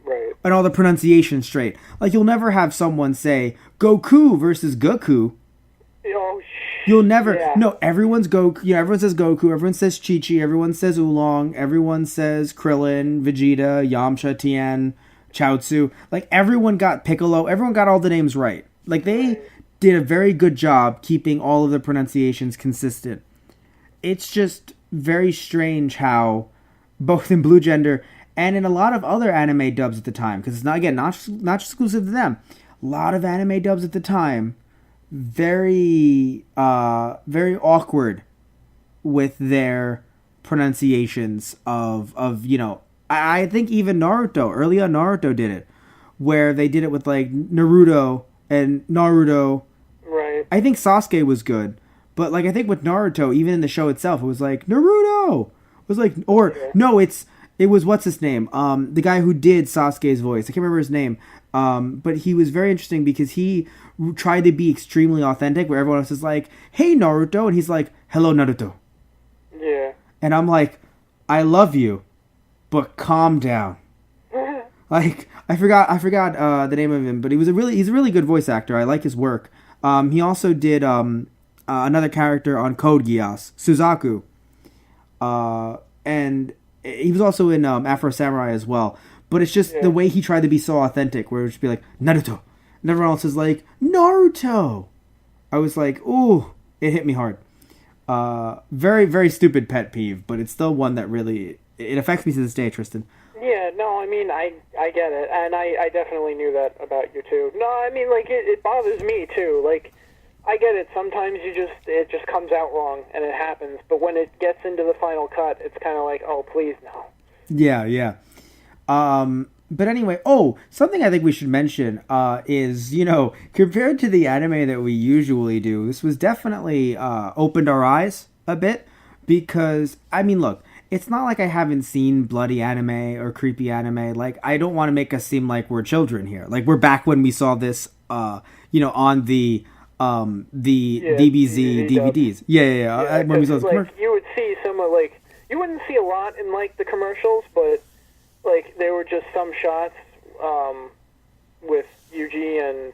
Right. And all the pronunciation straight. Like, you'll never have someone say, Goku versus Goku. Oh, You'll never... Yeah. No, everyone's Goku. Everyone says Goku. Everyone says Chi-Chi. Everyone says Oolong. Everyone says Krillin, Vegeta, Yamcha, Tien, Chaozu. Like, everyone got Piccolo. Everyone got all the names right. Like, they did a very good job keeping all of the pronunciations consistent. It's just very strange how, both in Blue Gender and in a lot of other anime dubs at the time, because it's not exclusive to them. A lot of anime dubs at the time, very awkward with their pronunciations of I think even Naruto, early on Naruto did it, where they did it with like Naruto and Naruto. Right. I think Sasuke was good, but like I think with Naruto, even in the show itself, it was like Naruto. It was like, or no, it was what's his name? The guy who did Sasuke's voice. I can't remember his name. But he was very interesting because he tried to be extremely authentic, where everyone else is like, "Hey Naruto," and he's like, "Hello Naruto." Yeah. And I'm like, I love you, but calm down. Like, I forgot the name of him, but he's a really good voice actor. I like his work. He also did another character on Code Geass, Suzaku. And he was also in Afro Samurai as well. But it's just the way he tried to be so authentic, where it would just be like, Naruto. And everyone else is like, Naruto. I was like, ooh, it hit me hard. Very, very stupid pet peeve, but it's still one that really, it affects me to this day, Tristan. Yeah, no, I mean, I get it, and I definitely knew that about you, too. No, I mean, like, it bothers me, too. Like, I get it, sometimes it just comes out wrong, and it happens, but when it gets into the final cut, it's kind of like, oh, please, no. Yeah. But anyway, something I think we should mention is, compared to the anime that we usually do, this was definitely opened our eyes a bit, because, I mean, look, it's not like I haven't seen bloody anime or creepy anime. Like, I don't want to make us seem like we're children here. Like, we're back when we saw this, on the DBZ DVDs. Yeah. When we saw this like, you would see some of, like, you wouldn't see a lot in, like, the commercials, but, like, there were just some shots with Yuji and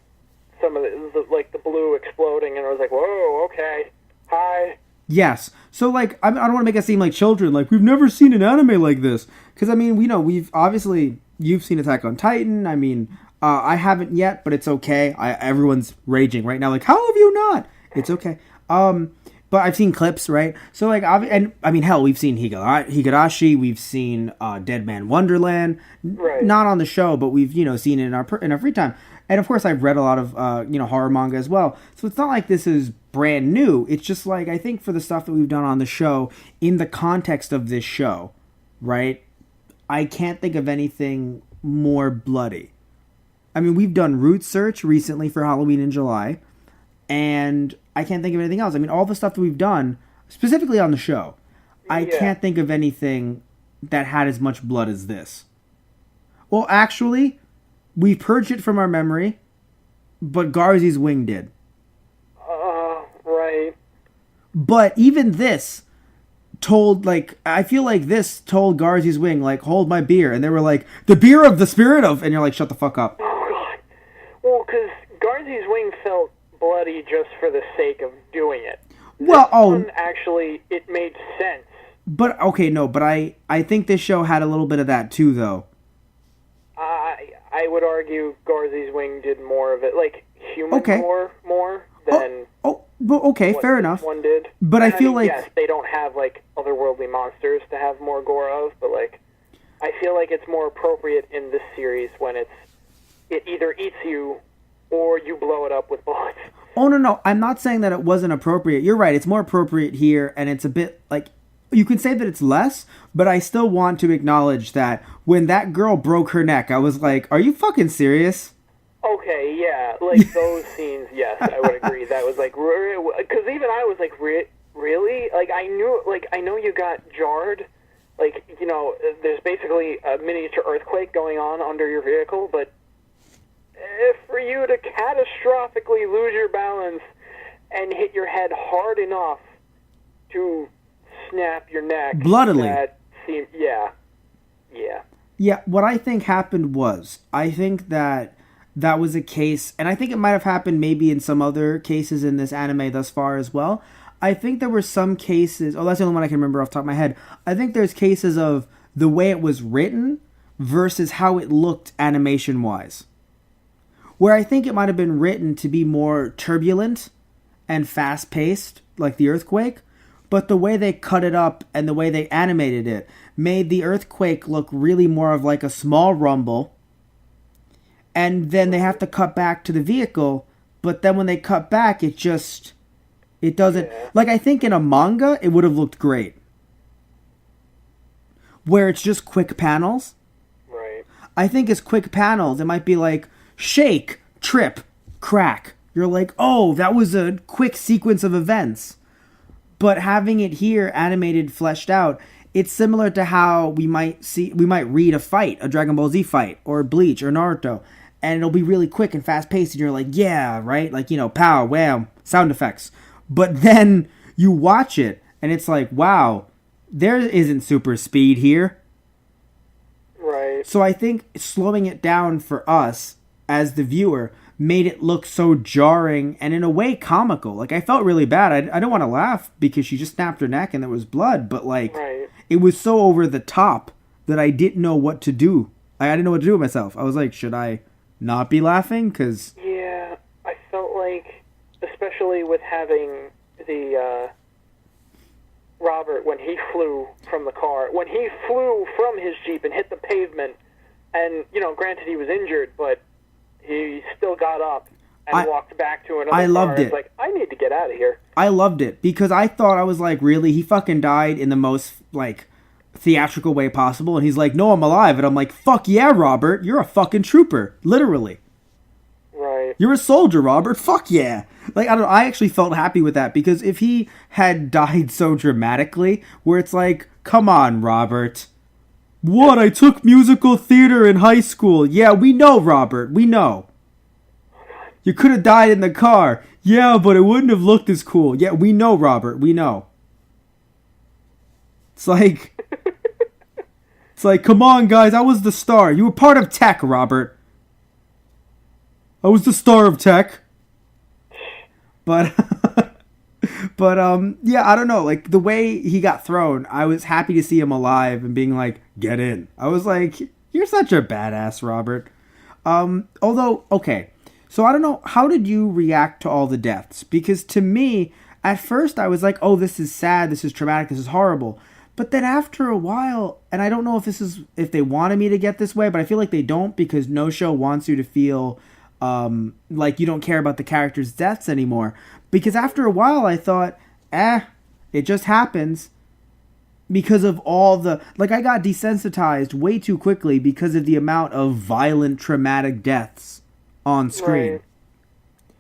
some of the blue exploding, and I was like, whoa, okay, hi. Yes. So, like, I don't want to make us seem like children. Like, we've never seen an anime like this. Because, I mean, we've obviously, you've seen Attack on Titan. I mean, I haven't yet, but it's okay. Everyone's raging right now. Like, how have you not? It's okay. But I've seen clips, right? So, like, and I mean, hell, we've seen Higurashi. We've seen Dead Man Wonderland. Right. Not on the show, but we've, seen it in our free time. And, of course, I've read a lot of, horror manga as well. So it's not like this is brand new. It's just like, I think for the stuff that we've done on the show, in the context of this show, right, I can't think of anything more bloody. I mean, we've done Root Search recently for Halloween in July, and I can't think of anything else. I mean, all the stuff that we've done, specifically on the show, I can't think of anything that had as much blood as this. Well, actually, we purged it from our memory, but Garzy's Wing did. Right. But even this told, like, I feel like this told Garzy's Wing, like, hold my beer. And they were like, the beer of the spirit of... And you're like, shut the fuck up. Oh, God. Well, because Garzy's wing felt bloody just for the sake of doing it. Well, Actually, it made sense. But, okay, no, but I think this show had a little bit of that too, though. I would argue Garzy's wing did more of it, like, human more than... Okay, fair enough. One did. But I feel like... Yes, they don't have, like, otherworldly monsters to have more gore of, but, like, I feel like it's more appropriate in this series when it either eats you or you blow it up with bullets. Oh, no, I'm not saying that it wasn't appropriate. You're right, it's more appropriate here, and it's a bit, like... You could say that it's less, but I still want to acknowledge that when that girl broke her neck, I was like, are you fucking serious? Okay, yeah, like, those scenes, yes, I would agree. That was, like, because even I was like, really? Like, I know you got jarred. Like, you know, there's basically a miniature earthquake going on under your vehicle, but for you to catastrophically lose your balance and hit your head hard enough to snap your neck... Bloodily. That seemed, yeah. Yeah, what I think happened was, I think that was a case, and I think it might have happened maybe in some other cases in this anime thus far as well. I think there were some cases, that's the only one I can remember off the top of my head. I think there's cases of the way it was written versus how it looked animation-wise. Where I think it might have been written to be more turbulent and fast-paced, like the earthquake, but the way they cut it up and the way they animated it made the earthquake look really more of like a small rumble. And then they have to cut back to the vehicle, but then when they cut back, it doesn't... Yeah. Like, I think in a manga, it would have looked great. Where it's just quick panels. Right. I think as quick panels, it might be like, shake, trip, crack. You're like, oh, that was a quick sequence of events. But having it here animated, fleshed out, it's similar to how we might read a fight, a Dragon Ball Z fight, or Bleach, or Naruto, and it'll be really quick and fast-paced, and you're like, yeah, right? Like, you know, pow, wham, sound effects. But then you watch it, and it's like, wow, there isn't super speed here. Right. So I think slowing it down for us, as the viewer, made it look so jarring and in a way comical. Like, I felt really bad. I don't want to laugh because she just snapped her neck and there was blood, but like, right. It was so over the top that I didn't know what to do. I didn't know what to do with myself. I was like, should I not be laughing? Cause yeah, I felt like, especially with having the Robert, when he flew from the car, when he flew from his Jeep and hit the pavement, and, you know, granted he was injured, but he still got up and walked back to another car. I loved it. It's like, I need to get out of here. I loved it because I thought, I was like, really? He fucking died in the most, like, theatrical way possible. And he's like, no, I'm alive. And I'm like, fuck yeah, Robert. You're a fucking trooper. Literally. Right. You're a soldier, Robert. Fuck yeah. Like, I don't know. I actually felt happy with that because if he had died so dramatically, where it's like, come on, Robert. What? I took musical theater in high school. Yeah, we know, Robert. We know. You could have died in the car. Yeah, but it wouldn't have looked as cool. Yeah, we know, Robert. We know. It's like... It's like, come on, guys. I was the star. You were part of tech, Robert. I was the star of tech. But... yeah, I don't know. Like, the way he got thrown, I was happy to see him alive and being like, get in. I was like, you're such a badass, Robert. Although, okay. So I don't know, how did you react to all the deaths? Because to me, at first I was like, oh, this is sad, this is traumatic, this is horrible. But then after a while, and I don't know if they wanted me to get this way, but I feel like they don't because no show wants you to feel like you don't care about the characters' deaths anymore. Because after a while I thought, it just happens. Because of all the... Like, I got desensitized way too quickly because of the amount of violent, traumatic deaths on screen. Right.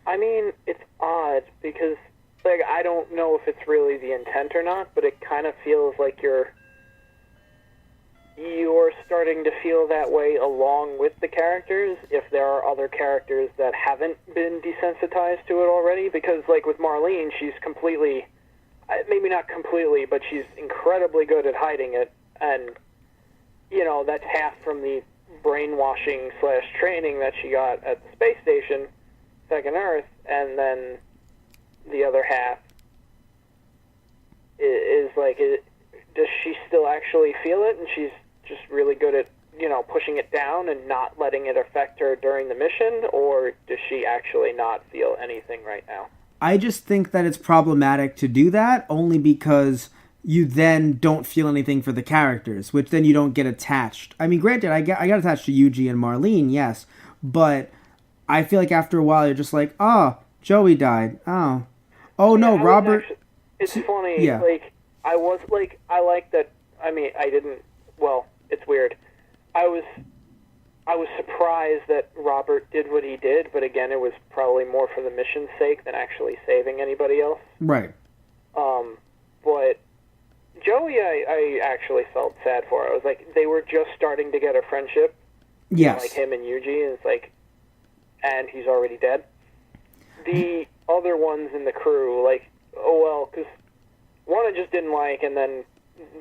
I mean, it's odd because, like, I don't know if it's really the intent or not, but it kind of feels like you're starting to feel that way along with the characters if there are other characters that haven't been desensitized to it already. Because, like, with Marlene, she's completely... Maybe not completely, but she's incredibly good at hiding it. And, you know, that's half from the brainwashing / training that she got at the space station. Second Earth, and then the other half is like, does she still actually feel it, and she's just really good at, pushing it down and not letting it affect her during the mission, or does she actually not feel anything right now? I just think that it's problematic to do that only because you then don't feel anything for the characters, which then you don't get attached. I mean, granted, I got attached to Yuji and Marlene, yes, but I feel like after a while you're just like, oh, Joey died. Oh no, Robert. It's funny. Yeah. Like, I like that. I mean, I didn't. Well, it's weird. I was surprised that Robert did what he did, but again, it was probably more for the mission's sake than actually saving anybody else. Right. But Joey, I actually felt sad for. I was like, they were just starting to get a friendship. Yes. Like him and Yuji, and it's like, and he's already dead. The other ones in the crew, like, oh well, because one I just didn't like, and then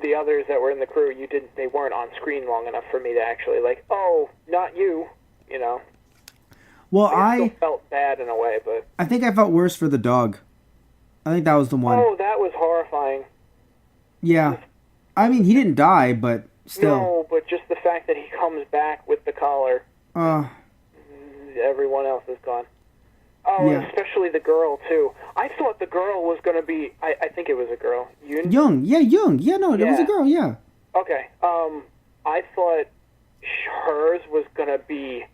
the others that were in the crew, they weren't on screen long enough for me to actually like, oh, not you, Well, I still felt bad in a way, but I think I felt worse for the dog. I think that was the one. Oh, that was horrifying. Yeah. I mean, he didn't die, but still. No, but just the fact that he comes back with the collar. Everyone else is gone. Oh, yeah. And especially the girl, too. I thought the girl was going to be... I think it was a girl. Young. Yeah, Young. Yeah, no, it was a girl, yeah. Okay. I thought hers was going to be,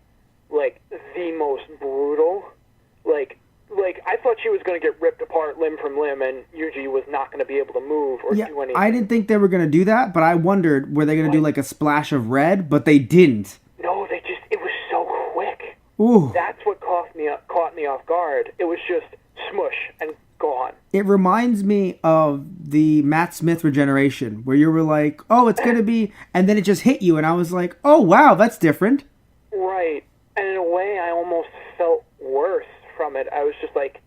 like, the most brutal. Like, I thought she was going to get ripped apart limb from limb, and Yuji was not going to be able to move or do anything. I didn't think they were going to do that, but I wondered, were they going to do, like, a splash of red? But they didn't. No, it was so quick. Ooh. That's what caught me off guard. It was just smush and gone. It reminds me of the Matt Smith regeneration, where you were like, oh, it's going to be... And then it just hit you, and I was like, oh, wow, that's different. Right. And in a way, I almost felt worse from it. I was just like,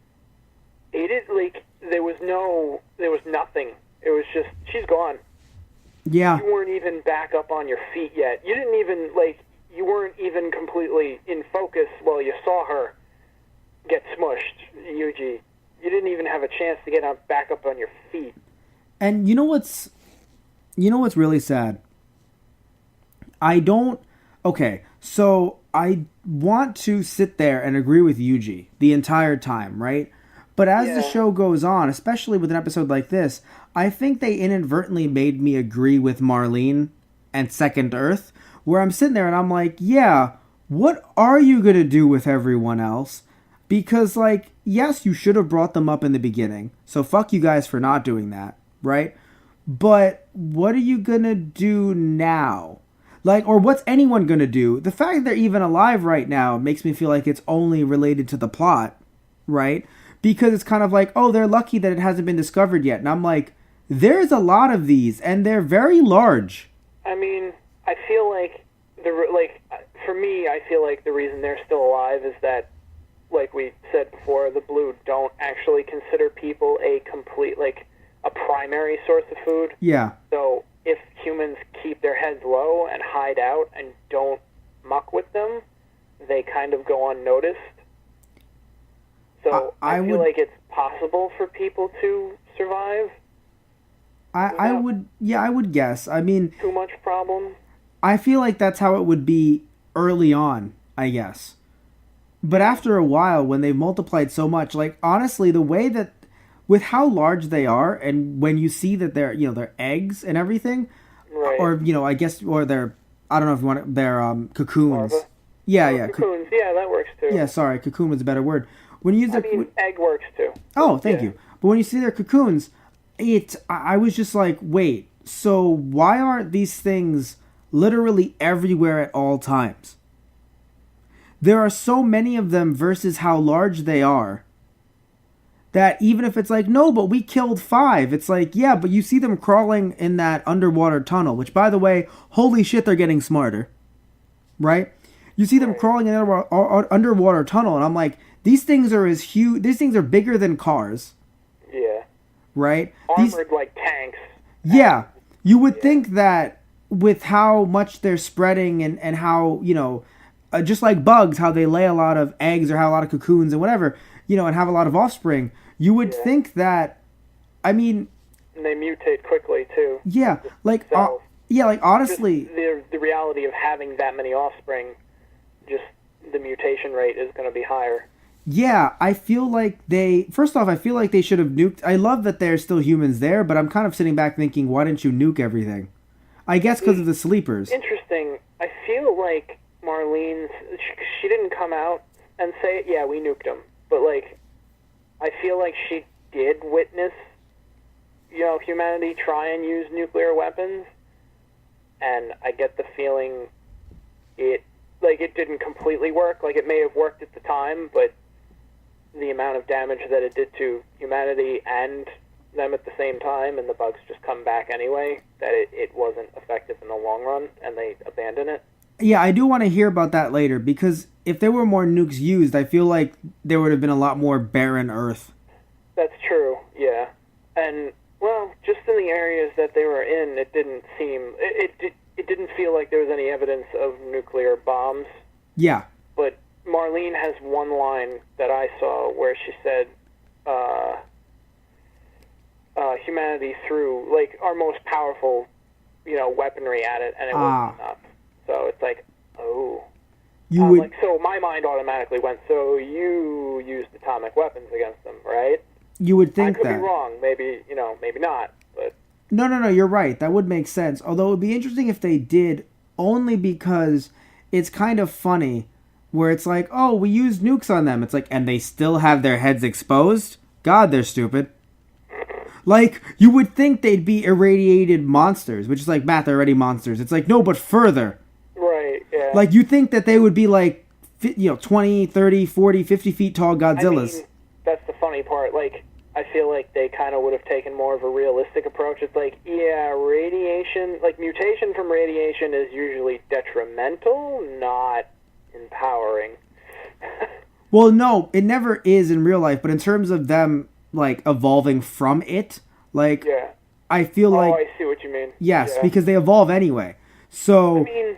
there was nothing. It was just, she's gone. Yeah. You weren't even back up on your feet yet. You didn't even, you weren't even completely in focus while you saw her get smushed, Yuji. You didn't even have a chance to get back up on your feet. And you know what's really sad? Okay, so I want to sit there and agree with Yuji the entire time, right? But as the show goes on, especially with an episode like this, I think they inadvertently made me agree with Marlene and Second Earth, where I'm sitting there and I'm like, yeah, what are you going to do with everyone else? Because, yes, you should have brought them up in the beginning, so fuck you guys for not doing that, right? But what are you going to do now? Or what's anyone going to do? The fact that they're even alive right now makes me feel like it's only related to the plot, right? Because it's kind of like, oh, they're lucky that it hasn't been discovered yet. And I'm like, there's a lot of these, and they're very large. I mean, I feel like, for me, I feel like the reason they're still alive is that, like we said before, the Blue don't actually consider people a complete, a primary source of food. Yeah. So if humans keep their heads low and hide out and don't muck with them, they kind of go unnoticed. So I feel like it's possible for people to survive. I would guess. I mean, too much problem. I feel like that's how it would be early on, I guess. But after a while, when they've multiplied so much, honestly, the way that, with how large they are, and when you see that they're eggs and everything, right. Or, I guess, or they're, I don't know if you want it, they're cocoons. Larva? Yeah. Cocoons, yeah, that works too. Yeah, sorry, cocoon was a better word. When you use egg works too. Oh, thank you. But when you see their cocoons, I was just like, wait, so why aren't these things literally everywhere at all times? There are so many of them versus how large they are that even if it's like, no, but we killed 5, it's like, yeah, but you see them crawling in that underwater tunnel, which, by the way, holy shit, they're getting smarter, right? You see them crawling in an underwater tunnel, and I'm like, these things are as huge, these things are bigger than cars. Yeah. Right? Armored like tanks. Yeah. You would think that with how much they're spreading and how, just like bugs, how they lay a lot of eggs or have a lot of cocoons and whatever, and have a lot of offspring. You would think that, I mean, and they mutate quickly too. Yeah, like honestly, just the reality of having that many offspring, just the mutation rate is going to be higher. Yeah, I feel like first off, I feel like they should have nuked. I love that there's still humans there, but I'm kind of sitting back thinking, why didn't you nuke everything? I guess because of the sleepers. Interesting. I feel like Marlene's, she didn't come out and say, yeah, we nuked them. But, like, I feel like she did witness, humanity try and use nuclear weapons. And I get the feeling it didn't completely work. Like, it may have worked at the time, but the amount of damage that it did to humanity and them at the same time, and the bugs just come back anyway, that it wasn't effective in the long run, and they abandon it. Yeah, I do want to hear about that later, because if there were more nukes used, I feel like there would have been a lot more barren Earth. That's true, yeah. And, well, just in the areas that they were in, it didn't seem... It didn't feel like there was any evidence of nuclear bombs. Yeah. But Marlene has one line that I saw where she said, humanity threw, like, our most powerful, weaponry at it, and it wasn't enough. So it's like, oh. So my mind automatically went, so you used atomic weapons against them, right? You would think that. I could be wrong. Maybe, maybe not, but... No, you're right. That would make sense. Although it would be interesting if they did, only because it's kind of funny, where it's like, oh, we used nukes on them. It's like, and they still have their heads exposed? God, they're stupid. Like, you would think they'd be irradiated monsters, which is like, Matt, they're already monsters. It's like, no, but further. Right, yeah. Like, you think that they would be like, 20, 30, 40, 50 feet tall Godzillas. I mean, that's the funny part. Like, I feel like they kind of would have taken more of a realistic approach. It's like, yeah, radiation, like mutation from radiation is usually detrimental, not empowering. Well, no, it never is in real life, but in terms of them, like, evolving from it, like, yeah. I feel like... Oh, I see what you mean. Yes, yeah. Because they evolve anyway. So... I mean,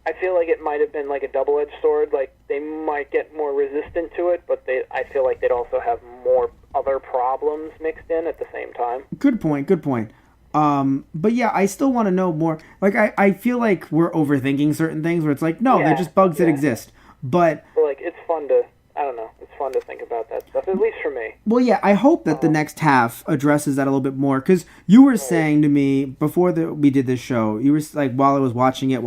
I feel like it might have been like a double-edged sword. Like, they might get more resistant to it, but I feel like they'd also have more other problems mixed in at the same time. Good point. But yeah, I still want to know more. Like, I feel like we're overthinking certain things where it's like, no, they're just bugs that exist. But like, it's fun to, I don't know, it's fun to think about that stuff, at least for me. Well, yeah, I hope that the next half addresses that a little bit more, because you were saying to me before we did this show, you were like, while you were watching it,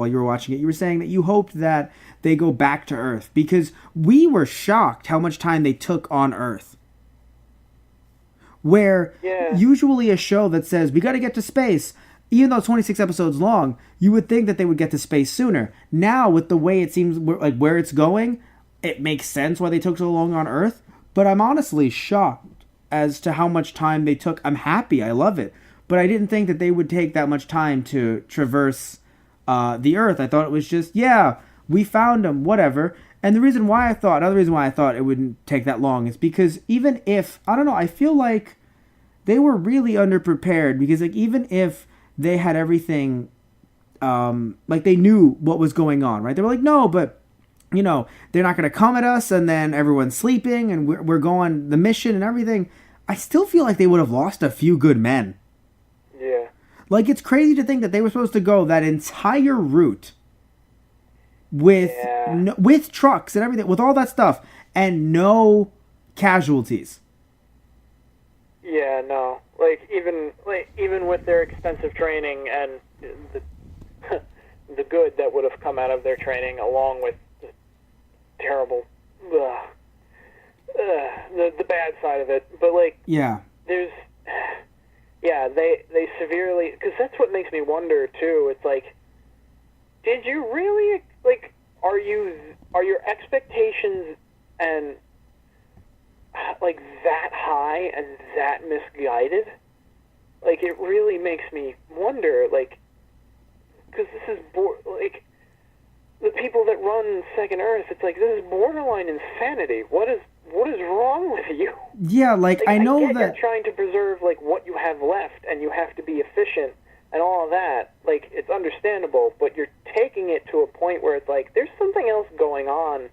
you were saying that you hoped that they go back to Earth, because we were shocked how much time they took on Earth. Where usually a show that says, we got to get to space, even though it's 26 episodes long, you would think that they would get to space sooner. Now, with the way it seems, like where it's going, it makes sense why they took so long on Earth. But I'm honestly shocked as to how much time they took. I'm happy. I love it. But I didn't think that they would take that much time to traverse the Earth. I thought it was just, we found them, whatever. And another reason why I thought it wouldn't take that long is because even if, I don't know, I feel like they were really underprepared, because like even if they had everything, like they knew what was going on, right? They were like, no, but they're not going to come at us, and then everyone's sleeping, and we're going the mission and everything. I still feel like they would have lost a few good men. Yeah. Like, it's crazy to think that they were supposed to go that entire route with trucks and everything, with all that stuff, and no casualties. Yeah, no. Even with their expensive training and the good that would have come out of their training, along with the terrible, the bad side of it. But there's, they severely, because that's what makes me wonder too. It's like, did you really are your expectations and like that high and that misguided? Like, it really makes me wonder, because this is the people that run Second Earth, it's like, this is borderline insanity. What is wrong with you? Yeah, I know that you're trying to preserve what you have left, and you have to be efficient, and all of that, like, it's understandable, but you're taking it to a point where it's like, there's something else going on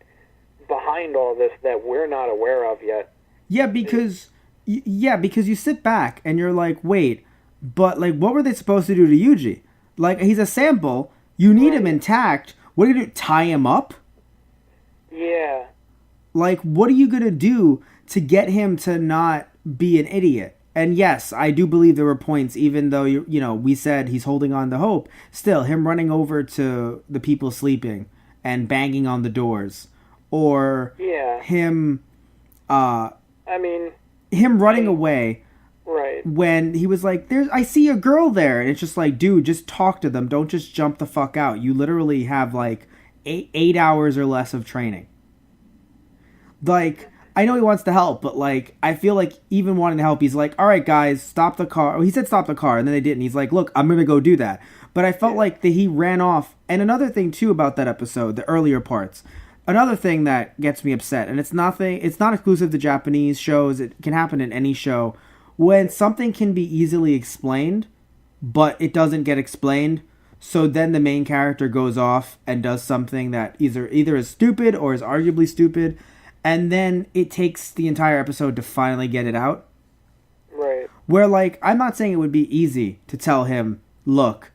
behind all this that we're not aware of yet. Yeah, because you sit back and you're like, wait, but like, what were they supposed to do to Yuji? Like, he's a sample. You need him intact. What are you gonna do? Tie him up? Yeah. Like, what are you gonna do to get him to not be an idiot? And yes, I do believe there were points, even though we said he's holding on to hope. Still, him running over to the people sleeping and banging on the doors, or him, I mean, him running away. Right. When he was like, I see a girl there. And it's just like, dude, just talk to them. Don't just jump the fuck out. You literally have like 8 hours or less of training. Like, I know he wants to help, but like, I feel like even wanting to help, he's like, all right, guys, stop the car. Well, he said stop the car, and then they didn't. He's like, look, I'm going to go do that. But I felt like that he ran off. And another thing, too, about that episode, the earlier parts, another thing that gets me upset, and it's not exclusive to Japanese shows. It can happen in any show. When something can be easily explained, but it doesn't get explained, so then the main character goes off and does something that either is stupid or is arguably stupid, and then it takes the entire episode to finally get it out. Right. Where, like, I'm not saying it would be easy to tell him, look,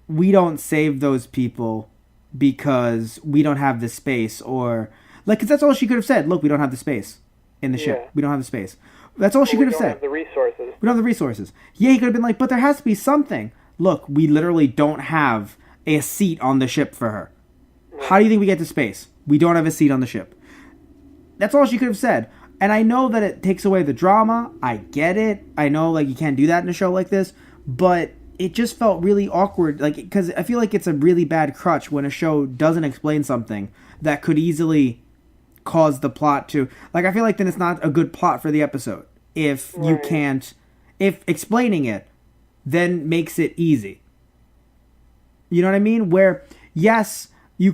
we don't save those people because we don't have the space, or, like, because that's all she could have said. Look, we don't have the space in the ship. We don't have the space. That's all she could have said. We don't have the resources. We don't have the resources. Yeah, he could have been like, but there has to be something. Look, we literally don't have a seat on the ship for her. Right. How do you think we get to space? We don't have a seat on the ship. That's all she could have said. And I know that it takes away the drama. I get it. I know, like, you can't do that in a show like this. But it just felt really awkward. Like, because I feel like it's a really bad crutch when a show doesn't explain something that could easily cause the plot to, like, I feel like then it's not a good plot for the episode if you can't, if explaining it then makes it easy. You know what I mean? Where, yes,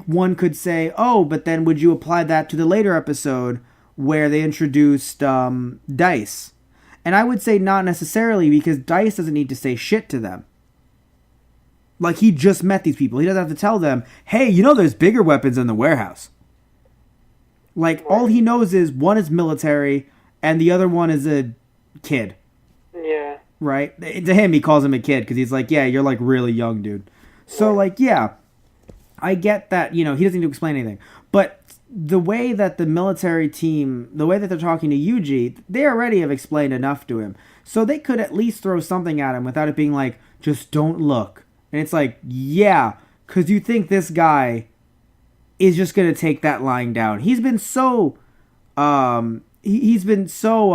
one could say, oh, but then would you apply that to the later episode where they introduced Dice? And I would say not necessarily, because Dice doesn't need to say shit to them. Like, he just met these people. He doesn't have to tell them, hey, there's bigger weapons in the warehouse. Like, all he knows is one is military and the other one is a kid. Yeah. Right? To him, he calls him a kid because he's like, yeah, you're like really young, dude. So, like, yeah, I get that, he doesn't need to explain anything. But the way that the military team, the way that they're talking to Yuji, they already have explained enough to him. So they could at least throw something at him without it being like, just don't look. And it's like, yeah, because you think this guy is just going to take that lying down. He's been so, he's been so,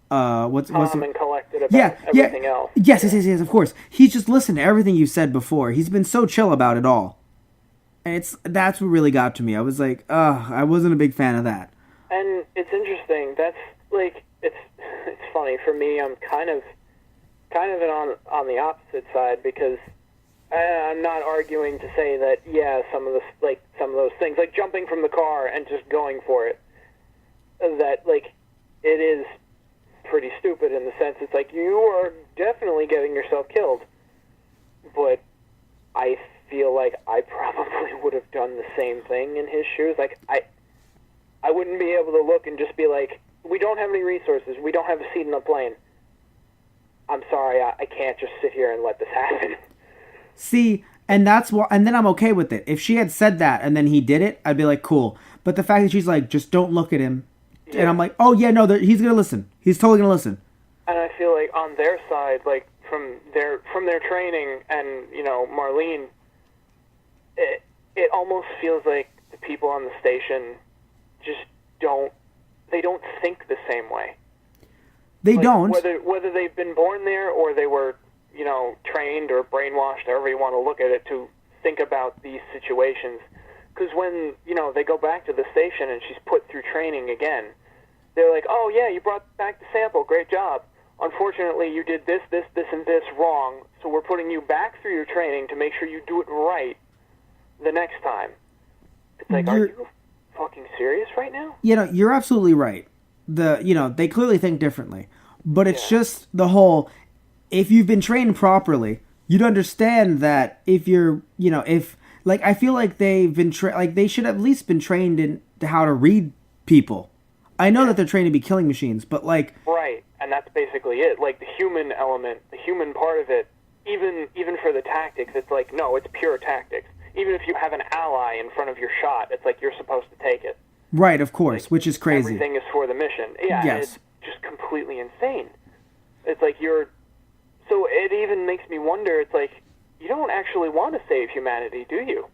what's and collected about everything else. Yes, of course. He's just listened to everything you said before. He's been so chill about it all. And that's what really got to me. I was like, I wasn't a big fan of that. And it's interesting. That's, like, it's funny. For me, I'm kind of on the opposite side, because I'm not arguing to say that, yeah, some of those things, like jumping from the car and just going for it, that, like, it is pretty stupid in the sense it's like, you are definitely getting yourself killed. But I feel like I probably would have done the same thing in his shoes. Like, I wouldn't be able to look and just be like, we don't have any resources, we don't have a seat in the plane. I'm sorry, I can't just sit here and let this happen. See, and that's what, and then I'm okay with it. If she had said that and then he did it, I'd be like, cool. But the fact that she's like, just don't look at him, and I'm like, oh yeah, no, he's gonna listen. He's totally gonna listen. And I feel like on their side, like from their training, and Marlene, it almost feels like the people on the station just don't think the same way. They don't. Whether they've been born there or they were, trained or brainwashed, however you want to look at it, to think about these situations. Because when, they go back to the station and she's put through training again, they're like, oh yeah, you brought back the sample, great job. Unfortunately, you did this, and this wrong, so we're putting you back through your training to make sure you do it right the next time. It's like, are you fucking serious right now? You're absolutely right. They clearly think differently. But it's just the whole, if you've been trained properly, you'd understand that if you're, if like I feel like they've been like they should have at least been trained in how to read people. I know that they're trained to be killing machines, but like Right, and that's basically it. Like the human element, the human part of it, even for the tactics, it's like, no, it's pure tactics. Even if you have an ally in front of your shot, it's like you're supposed to take it. right, of course, which is crazy. Everything is for the mission. Yeah, and Yes. it's just completely insane. It's like so it even makes me wonder, it's like, you don't actually want to save humanity, do you?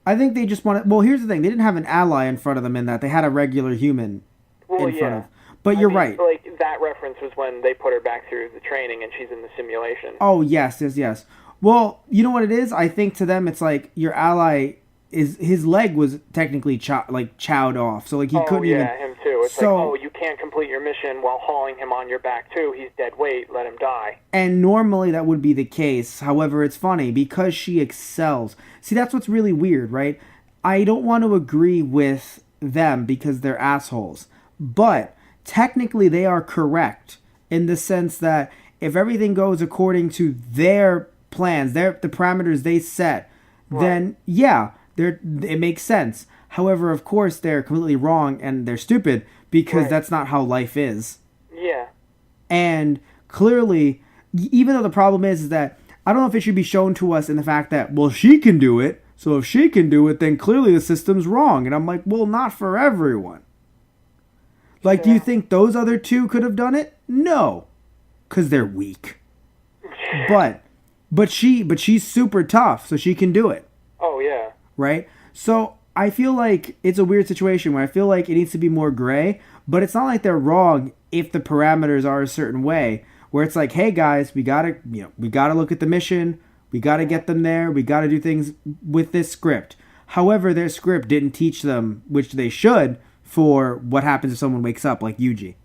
I think they just wanted. Well, here's the thing: they didn't have an ally in front of them in that they had a regular human Well, in front yeah. of. But you're I mean, right. Like, that reference was when they put her back through the training and she's in the simulation. Oh yes, yes, yes. Well, you know what it is? I think to them it's like your ally is his leg was technically chowed off, so like he couldn't even. Him too. It's So- like, oh, you can't complete your mission while hauling him on your back too. He's dead weight. Let him die. And normally that would be the case. However, it's funny because she excels. See, that's what's really weird, right? I don't want to agree with them because they're assholes. But technically they are correct in the sense that if everything goes according to their plans, the parameters they set, then yeah, it makes sense. However, of course, they're completely wrong and they're stupid because Right. that's not how life is. Yeah. And clearly, even though the problem is that I don't know if it should be shown to us in the fact that, well, she can do it. So if she can do it, then clearly the system's wrong. And I'm like, well, not for everyone. Like, do you think those other two could have done it? No, because they're weak. But she's super tough, so she can do it, Oh, yeah. right? So I feel like it's a weird situation where I feel like it needs to be more gray, but it's not like they're wrong if the parameters are a certain way. Where it's like, hey guys, we gotta look at the mission, we gotta get them there, we gotta do things with this script. However, their script didn't teach them, which they should, for what happens if someone wakes up like Yuji,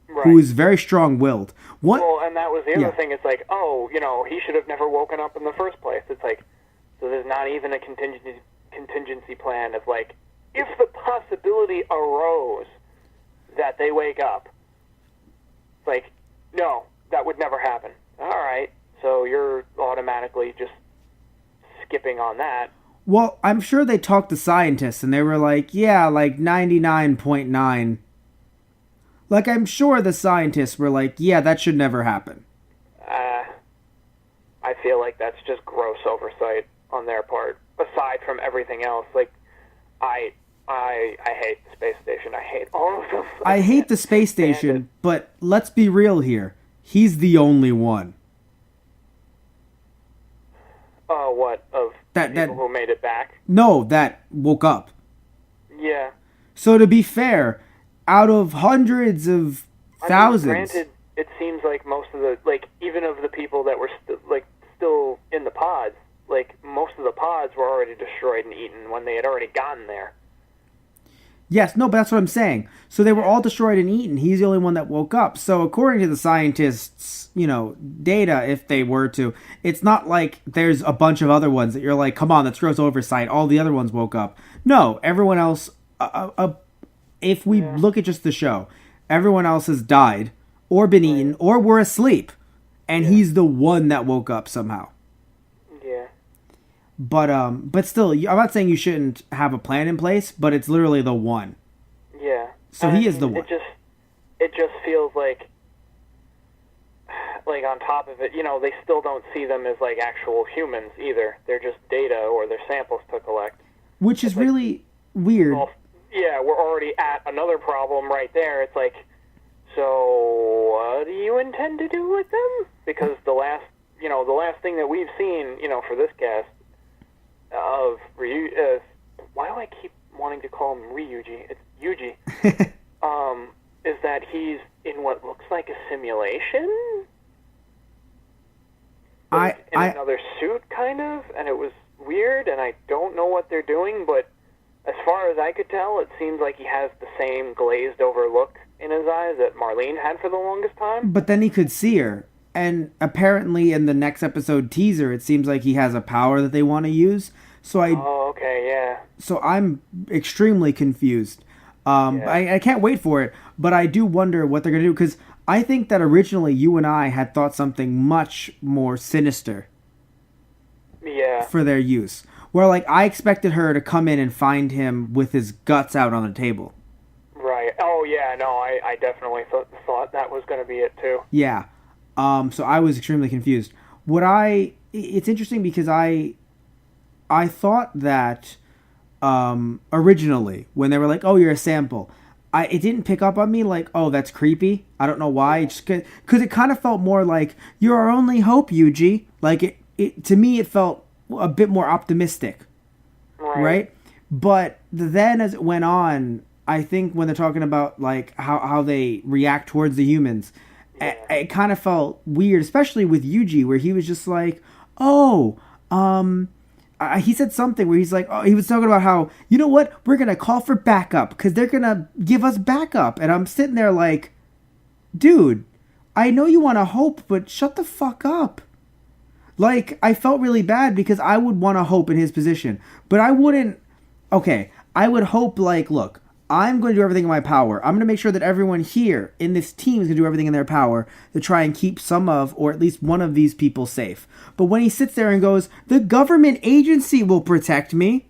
Right. who is very strong-willed. What? Well, and that was the other Yeah. thing. It's like, oh, he should have never woken up in the first place. It's like, so there's not even a contingency plan of like, if the possibility arose that they wake up. It's like, no, that would never happen. All right, so you're automatically just skipping on that. Well, I'm sure they talked to scientists and they were like, yeah, like 99.9. Like, I'm sure the scientists were like, yeah, that should never happen. I feel like that's just gross oversight on their part. Aside from everything else, like, I hate the space station. I hate all of them. I hate the space station, but let's be real here. He's the only one. What of That- people who made it back? No, that woke up. Yeah. So to be fair, out of hundreds of thousands, I mean, granted, it seems like most of the, like, even of the people that were still in the pods, like, most of the pods were already destroyed and eaten when they had already gotten there. yes, no, but that's what I'm saying. So they were all destroyed and eaten. He's the only one that woke up. So according to the scientists, data, if they were to, it's not like there's a bunch of other ones that you're like, come on, that's gross oversight. All the other ones woke up. No, everyone else, if we look at just the show, everyone else has died or been eaten or were asleep. And he's the one that woke up somehow. Yeah. But still, I'm not saying you shouldn't have a plan in place, but it's literally the one. Yeah. So he is the one. It just feels like on top of it, they still don't see them as like actual humans either. They're just data or they're samples to collect. Which is really weird. Well, yeah, we're already at another problem right there. It's like, so what do you intend to do with them? Because the last thing that we've seen, for this cast of Ryu, why do I keep wanting to call him Ryuji? It's Yuji. Is that he's in what looks like a simulation? In another suit, kind of, and it was weird, and I don't know what they're doing, but as far as I could tell, it seems like he has the same glazed-over look in his eyes that Marlene had for the longest time. But then he could see her. And apparently in the next episode teaser, it seems like he has a power that they want to use. So Oh, okay, yeah. So I'm extremely confused. I can't wait for it, but I do wonder what they're going to do. Because I think that originally you and I had thought something much more sinister Yeah. for their use. Where, like, I expected her to come in and find him with his guts out on the table. Right. Oh, yeah, no, I definitely thought that was going to be it, too. Yeah. So I was extremely confused. It's interesting because I thought that originally when they were like, "Oh, you're a sample," it didn't pick up on me like, "Oh, that's creepy." I don't know why. Just because it kind of felt more like you're our only hope, Yuji. Like it to me, it felt a bit more optimistic, right? But then as it went on, I think when they're talking about like how they react towards the humans, it kind of felt weird, especially with Yuji, where he was just like, "Oh, he said something where he's like, oh, he was talking about how, you know what, we're gonna call for backup because they're gonna give us backup," and I'm sitting there like, dude, I know you want to hope, but shut the fuck up. Like, I felt really bad because I would want to hope in his position, but I wouldn't. Okay, I would hope like, look, I'm going to do everything in my power. I'm going to make sure that everyone here in this team is going to do everything in their power to try and keep some of, or at least one of these people safe. But when he sits there and goes, the government agency will protect me,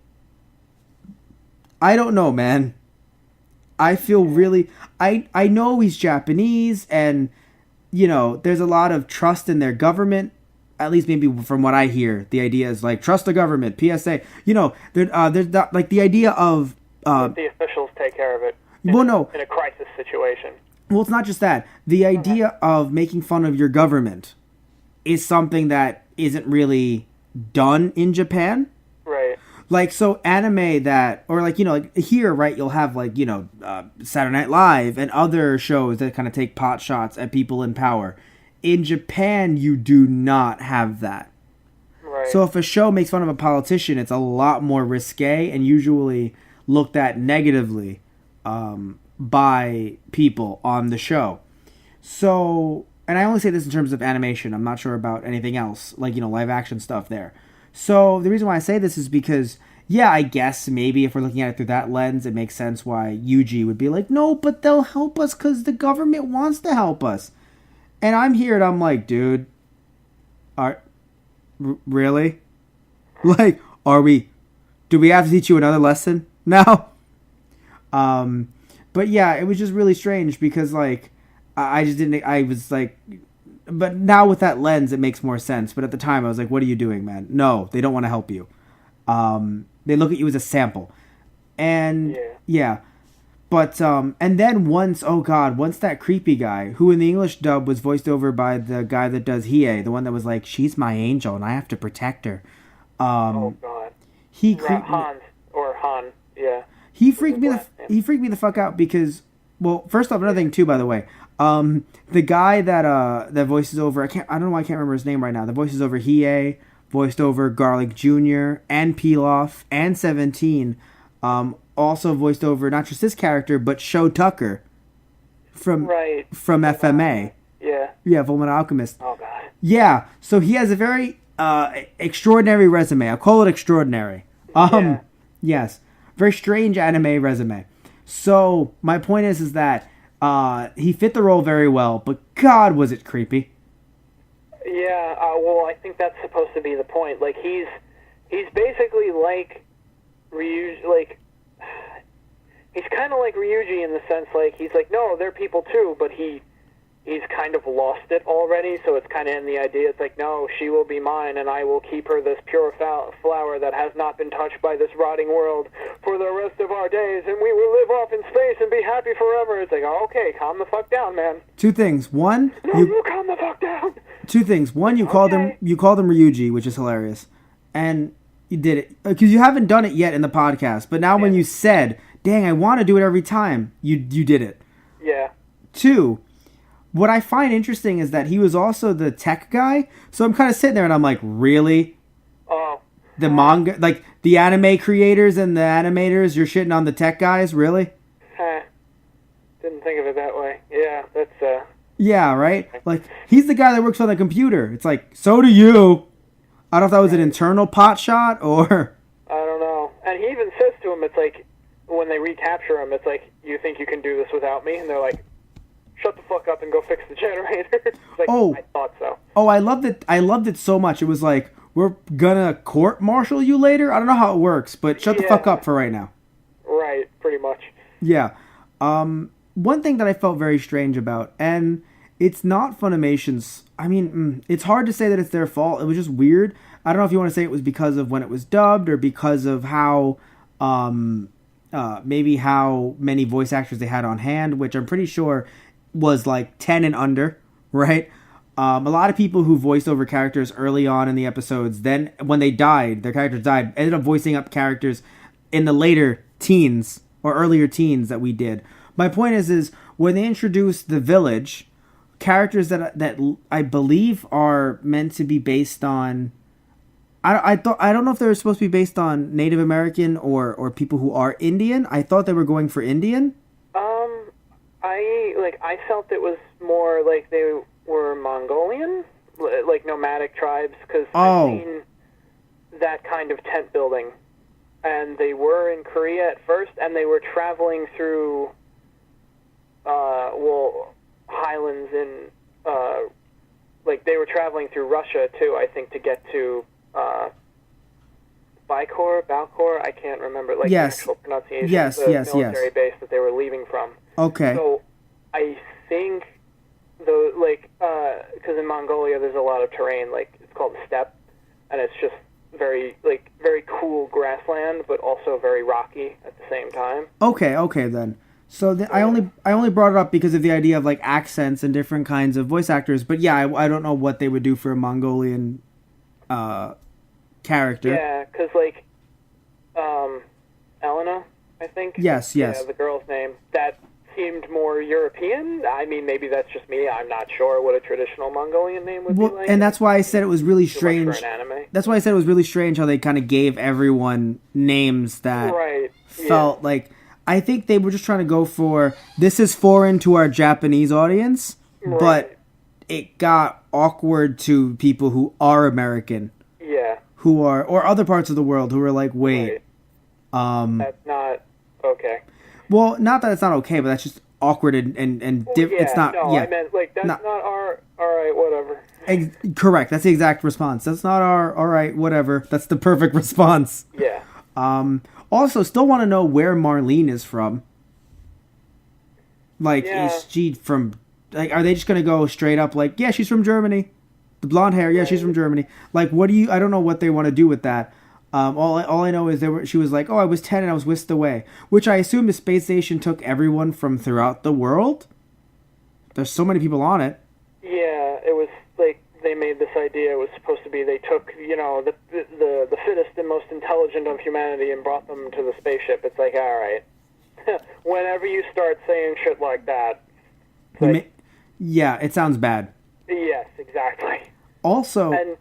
I don't know, man. I feel really... I know he's Japanese, and, you know, there's a lot of trust in their government. At least maybe from what I hear, the idea is like, trust the government, PSA. You know, there's not, like the idea of... the officials take care of it in a crisis situation. Well, it's not just that. The idea of making fun of your government is something that isn't really done in Japan. Right. Like, so anime that, or like, you know, like here, right, you'll have like, you know, Saturday Night Live and other shows that kind of take pot shots at people in power. In Japan, you do not have that. Right. So if a show makes fun of a politician, it's a lot more risque and usually looked at negatively by people on the show. So, and I only say this in terms of animation. I'm not sure about anything else, like, you know, live action stuff there. So the reason why I say this is because, yeah, I guess maybe if we're looking at it through that lens, it makes sense why Yuji would be like, no, but they'll help us because the government wants to help us. And I'm here and I'm like, dude, really? Like, do we have to teach you another lesson now? But yeah, it was just really strange because like, I was like, but now with that lens, it makes more sense. But at the time I was like, what are you doing, man? No, they don't want to help you. They look at you as a sample. And yeah. But, and then once that creepy guy, who in the English dub was voiced over by the guy that does Hiei, the one that was like, she's my angel and I have to protect her. Oh, God. Han, yeah. He freaked me the fuck out because, well, first off, another thing too, by the way, the guy that voices over, I don't know why I can't remember his name right now, that voices over Hiei, voiced over Garlic Jr. and Pilaf and 17, also voiced over not just this character, but Sho Tucker from FMA. Yeah, Fullmetal Alchemist. Oh, God. Yeah, so he has a very extraordinary resume. I'll call it extraordinary. Yes, very strange anime resume. So my point is that he fit the role very well, but God, was it creepy. Yeah, well, I think that's supposed to be the point. Like, he's basically like Ryuji, like, he's kind of like Ryuji in the sense, like, he's like, no, they're people too, but he's kind of lost it already, so it's kind of in the idea, it's like, no, she will be mine, and I will keep her this pure flower that has not been touched by this rotting world for the rest of our days, and we will live off in space and be happy forever. It's like, oh, okay, calm the fuck down, man. Two things. One, you calm the fuck down. Two things. One, you called him Ryuji, which is hilarious, and you did it because you haven't done it yet in the podcast. But now, when you said, "Dang, I want to do it every time," you did it. Yeah. Two, what I find interesting is that he was also the tech guy. So I'm kind of sitting there and I'm like, really? Oh. The manga, like the anime creators and the animators, you're shitting on the tech guys, really? Didn't think of it that way. Yeah, that's Yeah, right? Like, he's the guy that works on the computer. It's like, so do you. I don't know if that was an internal pot shot or... I don't know. And he even says to him, it's like, when they recapture him, it's like, you think you can do this without me? And they're like, shut the fuck up and go fix the generator. It's like, Oh. I thought so. Oh, I loved it. I loved it so much. It was like, we're gonna court-martial you later? I don't know how it works, but shut the fuck Yeah. up for right now. Right, pretty much. Yeah. One thing that I felt very strange about, and it's not Funimation's. I mean, it's hard to say that it's their fault. It was just weird. I don't know if you want to say it was because of when it was dubbed or because of how, maybe how many voice actors they had on hand, which I'm pretty sure was like 10 and under, right? A lot of people who voiced over characters early on in the episodes, then when they died, their characters died, ended up voicing up characters in the later teens or earlier teens that we did. My point is when they introduced the village, characters that I believe are meant to be based on, I don't know if they were supposed to be based on Native American or people who are Indian. I thought they were going for Indian. I felt it was more like they were Mongolian, like nomadic tribes, because Oh. I've seen that kind of tent building, and they were in Korea at first, and they were traveling through, highlands in, like they were traveling through Russia too, I think, to get to Balkor, I can't remember like Yes. the actual pronunciation. Yes, the yes, military yes. base that they were leaving from. Okay. So I think though, like, because in Mongolia there's a lot of terrain, like it's called steppe, and it's just very cool grassland, but also very rocky at the same time. Okay then. So I only brought it up because of the idea of like accents and different kinds of voice actors. But yeah, I don't know what they would do for a Mongolian character. Yeah, because like, Elena, I think. Yes. Yeah, the girl's name. That seemed more European. I mean, maybe that's just me. I'm not sure what a traditional Mongolian name would be like. And that's why I said it was really Too much strange. for an anime. That's why I said it was really strange how they kind of gave everyone names that Right. felt like. I think they were just trying to go for this is foreign to our Japanese audience, but Right. it got awkward to people who are American, Yeah. who are or other parts of the world who are like, wait, Right. That's not okay. well, not that it's not okay, but that's just awkward and it's not. No, Yeah, I meant like that's Not- not our. All right, whatever. correct. That's the exact response. That's not our. All right, whatever. That's the perfect response. Yeah. Also, still want to know where Marlene is from. Like, Yeah. is she from? Like, are they just gonna go straight up? Like, yeah, she's from Germany. The blonde hair, yeah, she's from Germany. Like, what do you? I don't know what they want to do with that. All I know is she was like, oh, I was 10 and I was whisked away, which I assume the space station took everyone from throughout the world. There's so many people on it. Yeah, it was like they made this idea. It was supposed to be they took the fittest and most intelligent of humanity and brought them to the spaceship. It's like, all right, whenever you start saying shit like that, it's like, Yeah, it sounds bad. yes, exactly. Also, And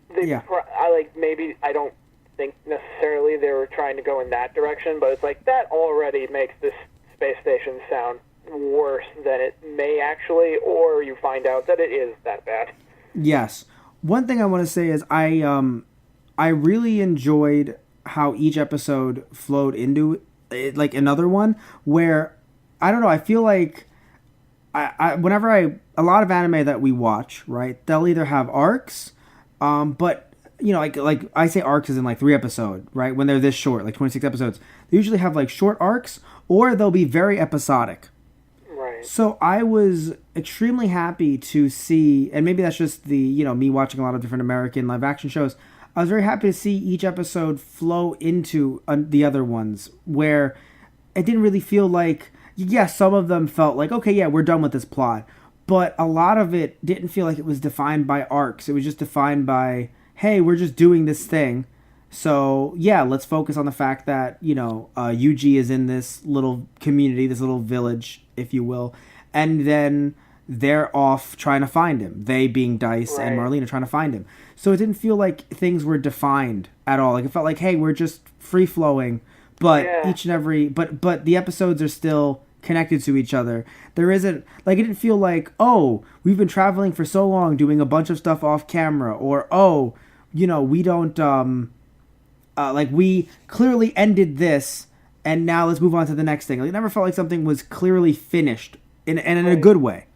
maybe I don't think necessarily they were trying to go in that direction, but it's like that already makes this space station sound worse than it may actually, or you find out that it is that bad. yes. One thing I want to say is I really enjoyed how each episode flowed into it, like another one where I don't know, I feel like whenever a lot of anime that we watch, right, they'll either have arcs, but you know, like I say arcs is in like 3 episodes, right? When they're this short, like 26 episodes, they usually have like short arcs, or they'll be very episodic. Right. So I was extremely happy to see, and maybe that's just the me watching a lot of different American live action shows. I was very happy to see each episode flow into the other ones, where it didn't really feel like, yes, some of them felt like, okay, yeah, we're done with this plot, but a lot of it didn't feel like it was defined by arcs. It was just defined by, hey, we're just doing this thing. So, yeah, let's focus on the fact that, Yuji is in this little community, this little village, if you will, and then they're off trying to find him. They being Dice and Right. Marlene are trying to find him. So it didn't feel like things were defined at all. Like, it felt like, hey, we're just free-flowing, but Yeah. but the episodes are still connected to each other. There isn't, like, it didn't feel like, oh, we've been traveling for so long doing a bunch of stuff off camera, or, oh, we don't, like, we clearly ended this, and now let's move on to the next thing. Like, it never felt like something was clearly finished, in a good way.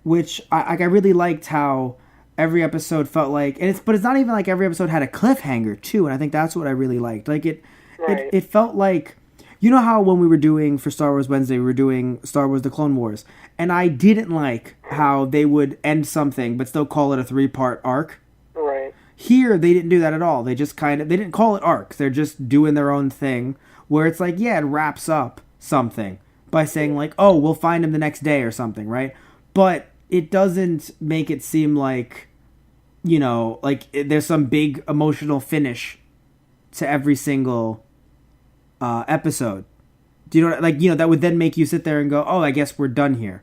which I really liked how every episode felt like, but it's not even like every episode had a cliffhanger too, and I think that's what I really liked. Like Right. it felt like, you know how when we were doing for Star Wars Wednesday, we were doing Star Wars: The Clone Wars, and I didn't like how they would end something but still call it a 3-part arc. Right. Here, they didn't do that at all. They didn't call it arcs. They're just doing their own thing, where it's like, yeah, it wraps up something by saying like, oh, we'll find him the next day or something, right? But it doesn't make it seem like, you know, like there's some big emotional finish to every single episode. Do you know, like, you know, that would then make you sit there and go, oh, I guess we're done here,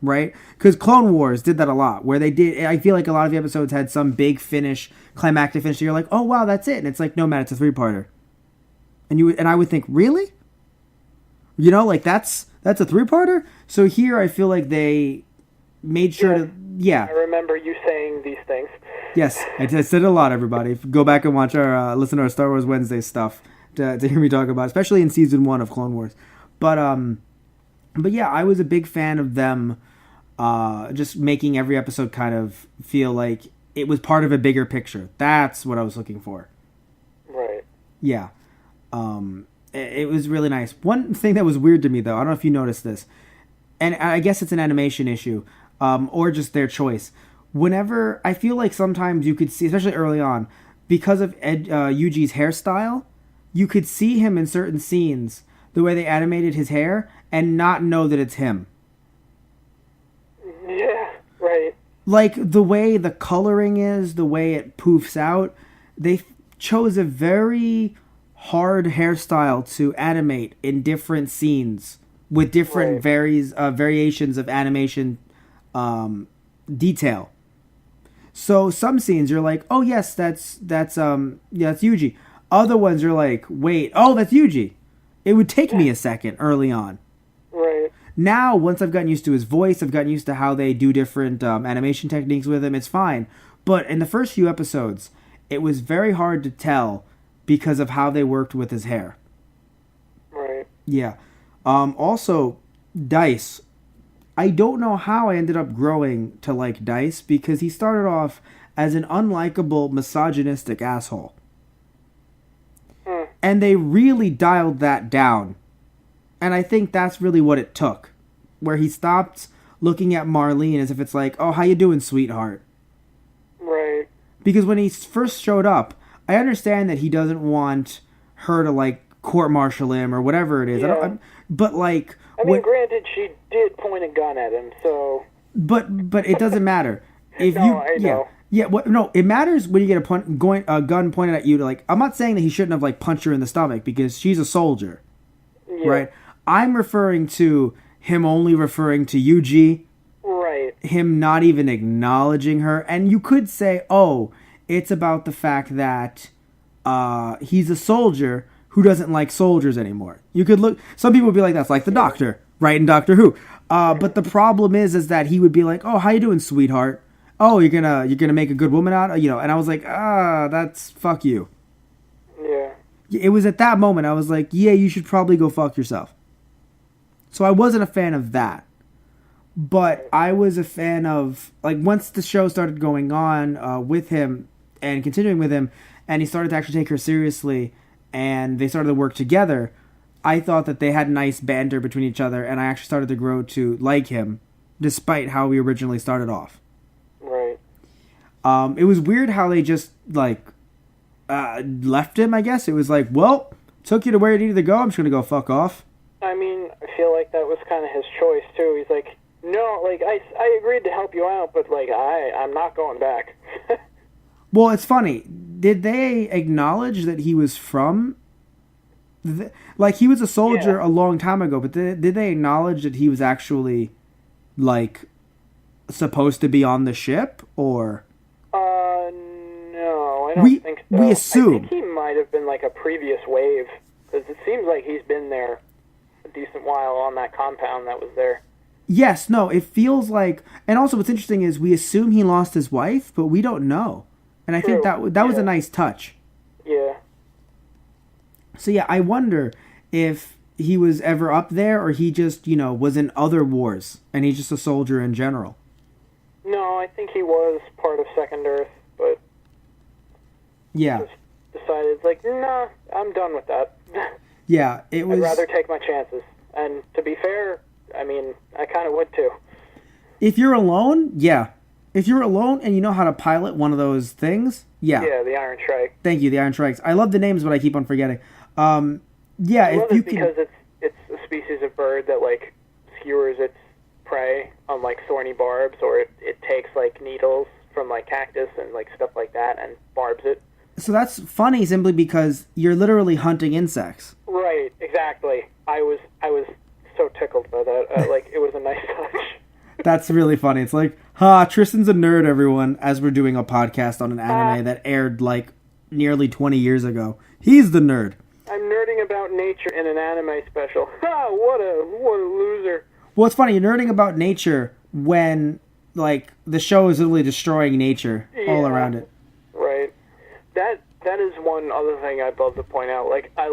right? Because Clone Wars did that a lot, where they did. I feel like a lot of the episodes had some big finish, climactic finish. You're like, oh wow, that's it, and it's like, no man, it's a 3-parter. And I would think, really? You know, like that's a 3-parter. So here, I feel like they made sure to, yeah. I remember you saying these things. Yes, I said it a lot, everybody. Go back and watch listen to our Star Wars Wednesday stuff to hear me talk about it, especially in season 1 of Clone Wars. But yeah, I was a big fan of them just making every episode kind of feel like it was part of a bigger picture. That's what I was looking for. Right. Yeah. It was really nice. One thing that was weird to me, though, I don't know if you noticed this, and I guess it's an animation issue, or just their choice. Whenever, I feel like sometimes you could see, especially early on, because of Yuji's hairstyle, you could see him in certain scenes, the way they animated his hair, and not know that it's him. Yeah, right. Like, the way the coloring is, the way it poofs out, they chose a very hard hairstyle to animate in different scenes with different variations of animation detail. So some scenes you're like, oh yes, that's Yuji. Other ones you're like, wait, oh, that's Yuji. It would take me a second early on. Right. Now, once I've gotten used to his voice, I've gotten used to how they do different animation techniques with him, it's fine. But in the first few episodes, it was very hard to tell because of how they worked with his hair. Right. Yeah. Also, Dice. I don't know how I ended up growing to like Dice, because he started off as an unlikable, misogynistic asshole. And they really dialed that down. And I think that's really what it took. Where he stopped looking at Marlene as if it's like, oh, how you doing, sweetheart? Right. Because when he first showed up, I understand that he doesn't want her to, like, court-martial him or whatever it is. Yeah. But, like... I mean, granted, she did point a gun at him, so... But it doesn't matter. If No, you, I yeah, know. yeah. No, it matters when you get a gun pointed at you. To, like, I'm not saying that he shouldn't have, like, punched her in the stomach, because she's a soldier, Yeah. right? I'm referring to him only referring to Yuji, Right. him not even acknowledging her, and you could say, oh, it's about the fact that he's a soldier who doesn't like soldiers anymore. You could look. Some people would be like, that's like the Doctor, right, in Doctor Who. But the problem is that he would be like, oh, how you doing, sweetheart? Oh, you're gonna make a good woman out of, you know? And I was like, that's fuck you. Yeah. It was at that moment I was like, yeah, you should probably go fuck yourself. So I wasn't a fan of that. But I was a fan of, like, once the show started going on with him and continuing with him, and he started to actually take her seriously, and they started to work together, I thought that they had nice banter between each other, and I actually started to grow to like him, despite how we originally started off. Right. It was weird how they just, like, left him, I guess. It was like, well, took you to where you needed to go, I'm just going to go fuck off. I mean, I feel like that was kind of his choice, too. He's like, no, like, I agreed to help you out, but, like, I'm not going back. Well, it's funny. Did they acknowledge that he was from... like, he was a soldier a long time ago, but did they acknowledge that he was actually, like, supposed to be on the ship, or... No, I don't think so. We assume. I think he might have been, like, a previous wave, because it seems like he's been there a decent while on that compound that was there. Yes, no, it feels like... And also what's interesting is we assume he lost his wife, but we don't know. And I think that was a nice touch. Yeah. So yeah, I wonder if he was ever up there, or he just, was in other wars, and he's just a soldier in general. No, I think he was part of Second Earth, but Yeah, just decided, like, nah, I'm done with that. yeah. It was. I'd rather take my chances. And to be fair, I mean, I kind of would too. If you're alone, yeah. If you're alone and you know how to pilot one of those things, yeah. Yeah, the Iron Shrike. Thank you, the Iron Strikes. I love the names, but I keep on forgetting. Yeah, I love if you it because it's a species of bird that, like, skewers its prey on, like, thorny barbs, or it takes, like, needles from, like, cactus and, like, stuff like that and barbs it. So that's funny simply because you're literally hunting insects. Right, exactly. I was so tickled by that. Like, it was a nice touch. That's really funny. It's like, Tristan's a nerd, everyone, as we're doing a podcast on an anime that aired, like, nearly 20 years ago. He's the nerd. I'm nerding about nature in an anime special. Ha! What a loser. Well, it's funny, you're nerding about nature when, like, the show is literally destroying nature all Yeah. around it. Right. That is one other thing I'd love to point out. Like, I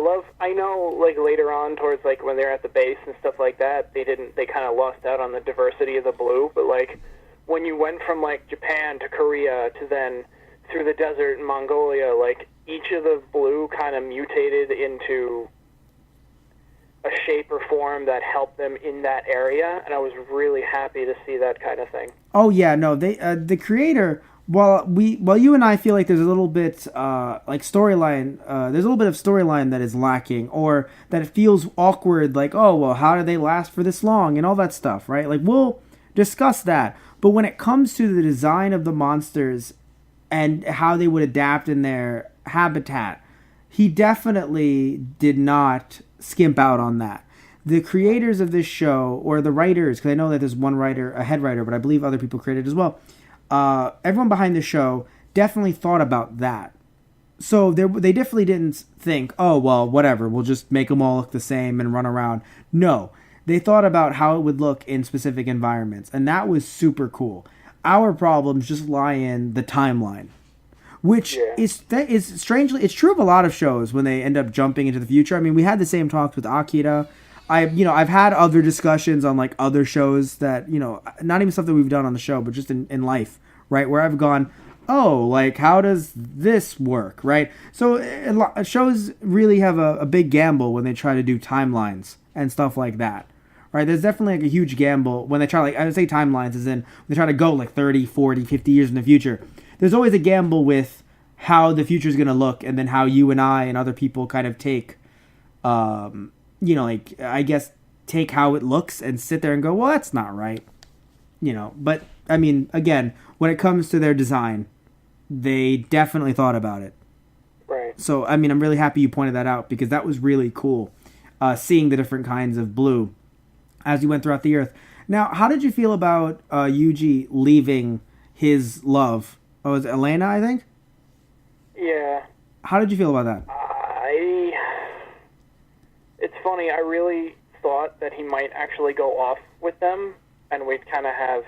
know, like, later on towards, like, when they're at the base and stuff like that, they kind of lost out on the diversity of the blue, but, like, when you went from, like, Japan to Korea to then through the desert in Mongolia, like, each of the blue kind of mutated into a shape or form that helped them in that area, and I was really happy to see that kind of thing. Oh, yeah, no, the creator... While you and I feel like there's a little bit like storyline, there's a little bit of storyline that is lacking, or that it feels awkward. Like, oh well, how did they last for this long, and all that stuff, right? Like, we'll discuss that. But when it comes to the design of the monsters and how they would adapt in their habitat, he definitely did not skimp out on that. The creators of this show, or the writers, because I know that there's one writer, a head writer, but I believe other people created as well. Everyone behind the show definitely thought about that. So they definitely didn't think, oh, well, whatever, we'll just make them all look the same and run around. No, they thought about how it would look in specific environments, and that was super cool. Our problems just lie in the timeline, which is strangely, it's true of a lot of shows when they end up jumping into the future. I mean, we had the same talks with Akira. I've had other discussions on, like, other shows that, not even stuff that we've done on the show, but just in life, right? Where I've gone, oh, like, how does this work, right? So shows really have a big gamble when they try to do timelines and stuff like that, right? There's definitely, like, a huge gamble when they try, like, I would say timelines as in they try to go, like, 30, 40, 50 years in the future. There's always a gamble with how the future is going to look, and then how you and I and other people kind of take, like, I guess, take how it looks and sit there and go, well, that's not right. But, I mean, again, when it comes to their design, they definitely thought about it. Right. So, I mean, I'm really happy you pointed that out, because that was really cool, seeing the different kinds of blue as you went throughout the Earth. Now, how did you feel about Yuji leaving his love? Oh, was it Elena, I think? Yeah. How did you feel about that? It's funny, I really thought that he might actually go off with them, and we'd kind of have...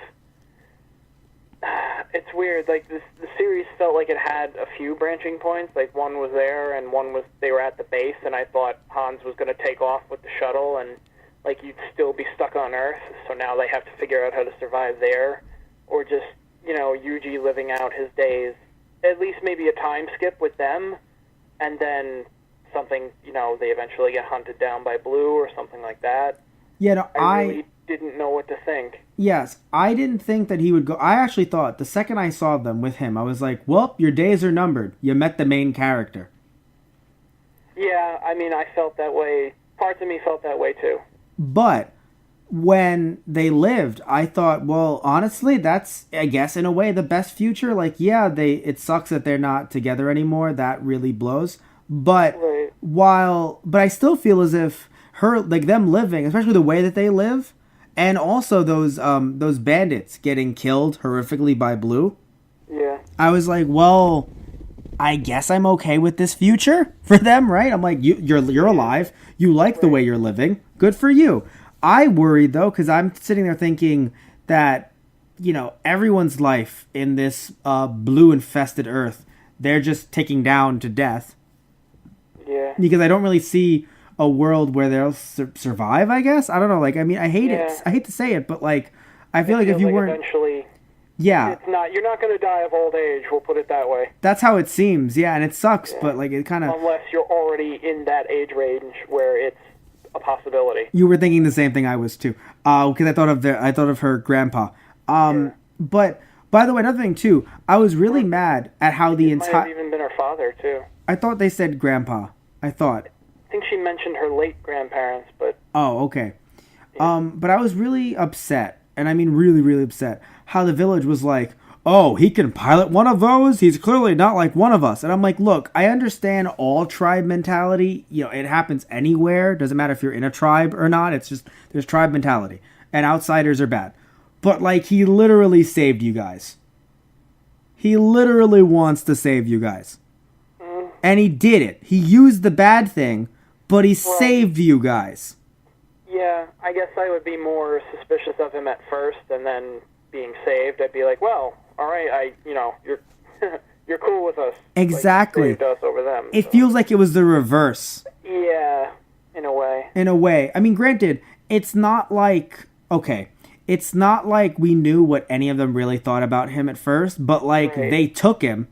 It's weird, like, the series felt like it had a few branching points. Like, one was there, and one was they were at the base, and I thought Hans was going to take off with the shuttle, and, like, you'd still be stuck on Earth, so now they have to figure out how to survive there. Or just, Yuji living out his days, at least maybe a time skip with them, and then something, they eventually get hunted down by Blue or something like that. Yeah, no, I really didn't know what to think. Yes, I didn't think that he would go. I actually thought the second I saw them with him, I was like, well, your days are numbered. You met the main character. Yeah, I mean, I felt that way. Parts of me felt that way too. But when they lived, I thought, well, honestly, that's, I guess, in a way, the best future. Like, yeah, it sucks that they're not together anymore. That really blows. But but I still feel as if them living, especially the way that they live, and also those bandits getting killed horrifically by Blue. Yeah. I was like, well, I guess I'm okay with this future for them, right? I'm like, you're alive. You like the way you're living. Good for you. I worried though, because I'm sitting there thinking that, everyone's life in this blue infested Earth, they're just ticking down to death. Yeah. Because I don't really see a world where they'll survive, I guess. I don't know. Like, I mean, I hate it. I hate to say it, but, like, I feel like if you weren't... Eventually... Yeah, It's not. You're not going to die of old age. We'll put it that way. that's how it seems. Yeah, and it sucks, but like it kind of. Unless you're already in that age range where it's a possibility. You were thinking the same thing I was too. Because I thought of her grandpa. But by the way, another thing too, I was really mad at how the It might have entire. even been her father too. I thought they said grandpa. I thought. I think she mentioned her late grandparents, but Oh, okay. But I was really upset, and I mean really, really upset, how the village was like, oh, he can pilot one of those? He's clearly not like one of us. And I'm like, look, I understand all tribe mentality. You know, it happens anywhere. Doesn't matter if you're in a tribe or not. It's just, there's tribe mentality. And outsiders are bad. But, like, he literally saved you guys. He literally wants to save you guys. And he did it. He used the bad thing, but he saved you guys. yeah, I guess I would be more suspicious of him at first, and then being saved, I'd be like, well, all right, you're you're cool with us. Exactly. Like, you saved us over them. It so. feels like it was the reverse. Yeah, in a way. In a way. I mean, granted, it's not like, okay, it's not like we knew what any of them really thought about him at first, but like Right. they took him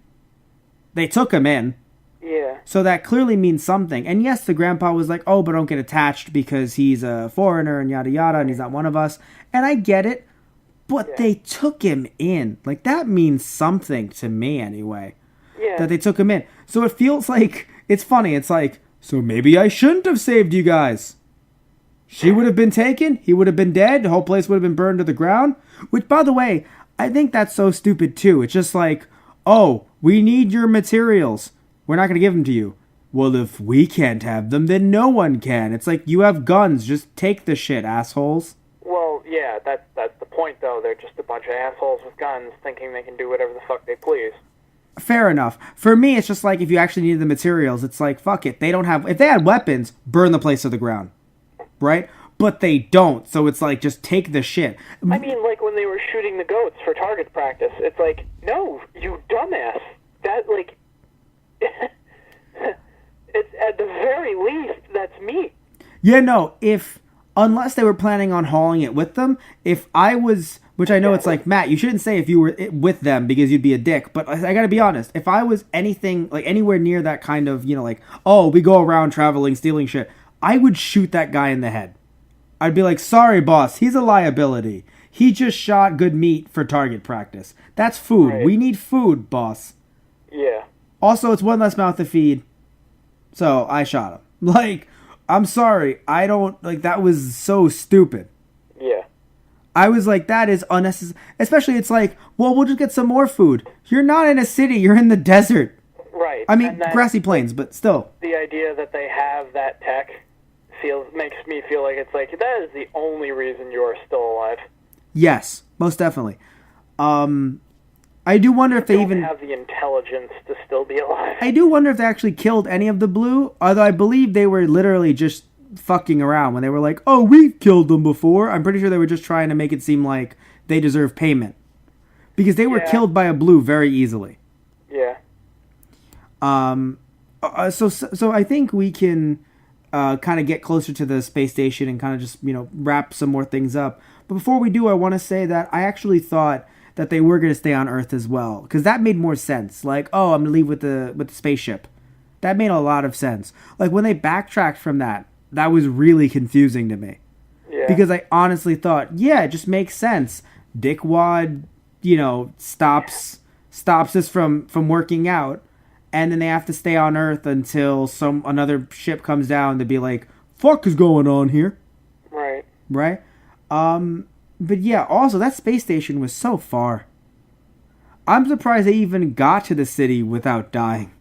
in. Yeah. So that clearly means something. And yes, the grandpa was like, oh, but don't get attached because he's a foreigner and yada yada and he's not one of us. And I get it, but Yeah. they took him in. Like that means something to me anyway. Yeah. That they took him in. So it feels like, it's funny, it's like, so maybe I shouldn't have saved you guys. She would have been taken, he would have been dead, the whole place would have been burned to the ground. Which, by the way, I think that's so stupid too. It's just like, oh, we need your materials. We're not going to give them to you. Well, if we can't have them, then no one can. It's like, you have guns, just take the shit, assholes. Well, yeah, that's the point, though. They're just a bunch of assholes with guns thinking they can do whatever the fuck they please. Fair enough. For me, it's just like, if you actually needed the materials, it's like, fuck it. They don't have, if they had weapons, burn the place to the ground. Right? But they don't, so it's like, just take the shit. I mean, like when they were shooting the goats for target practice, it's like, no, you dumbass. That, like, it's at the very least, that's meat. Yeah, no, unless they were planning on hauling it with them, if I was, which I know it's like, Matt, you shouldn't say if you were with them because you'd be a dick, but I gotta be honest, if I was anything, like anywhere near that kind of, like, oh, we go around traveling, stealing shit, I would shoot that guy in the head. I'd be like, sorry, boss, he's a liability. He just shot good meat for target practice. That's food. Right. We need food, boss. Yeah. Also, it's one less mouth to feed. So, I shot him. Like, I'm sorry. I don't, like, that was so stupid. Yeah. I was like, that is unnecessary. Especially, it's like, well, we'll just get some more food. You're not in a city. You're in the desert. Right. I mean, And that- grassy plains, but still. the idea that they have that tech makes me feel like it's like, that is the only reason you are still alive. Yes, most definitely. I do wonder if they Don't even... have the intelligence to still be alive. I do wonder if they actually killed any of the blue, although I believe they were literally just fucking around when they were like, oh, we've killed them before. I'm pretty sure they were just trying to make it seem like they deserve payment. Because they were Yeah. killed by a blue very easily. Yeah. So I think we can kind of get closer to the space station and kind of just, wrap some more things up. But before we do, I want to say that I actually thought that they were going to stay on Earth as well, because that made more sense. Like, oh, I'm going to leave with the spaceship. That made a lot of sense. Like, when they backtracked from that was really confusing to me. Yeah. Because I honestly thought, yeah, it just makes sense. Dickwad, stops us from working out, and then they have to stay on Earth until another ship comes down to be like, fuck is going on here? Right. Right? But yeah, also, that space station was so far. I'm surprised they even got to the city without dying.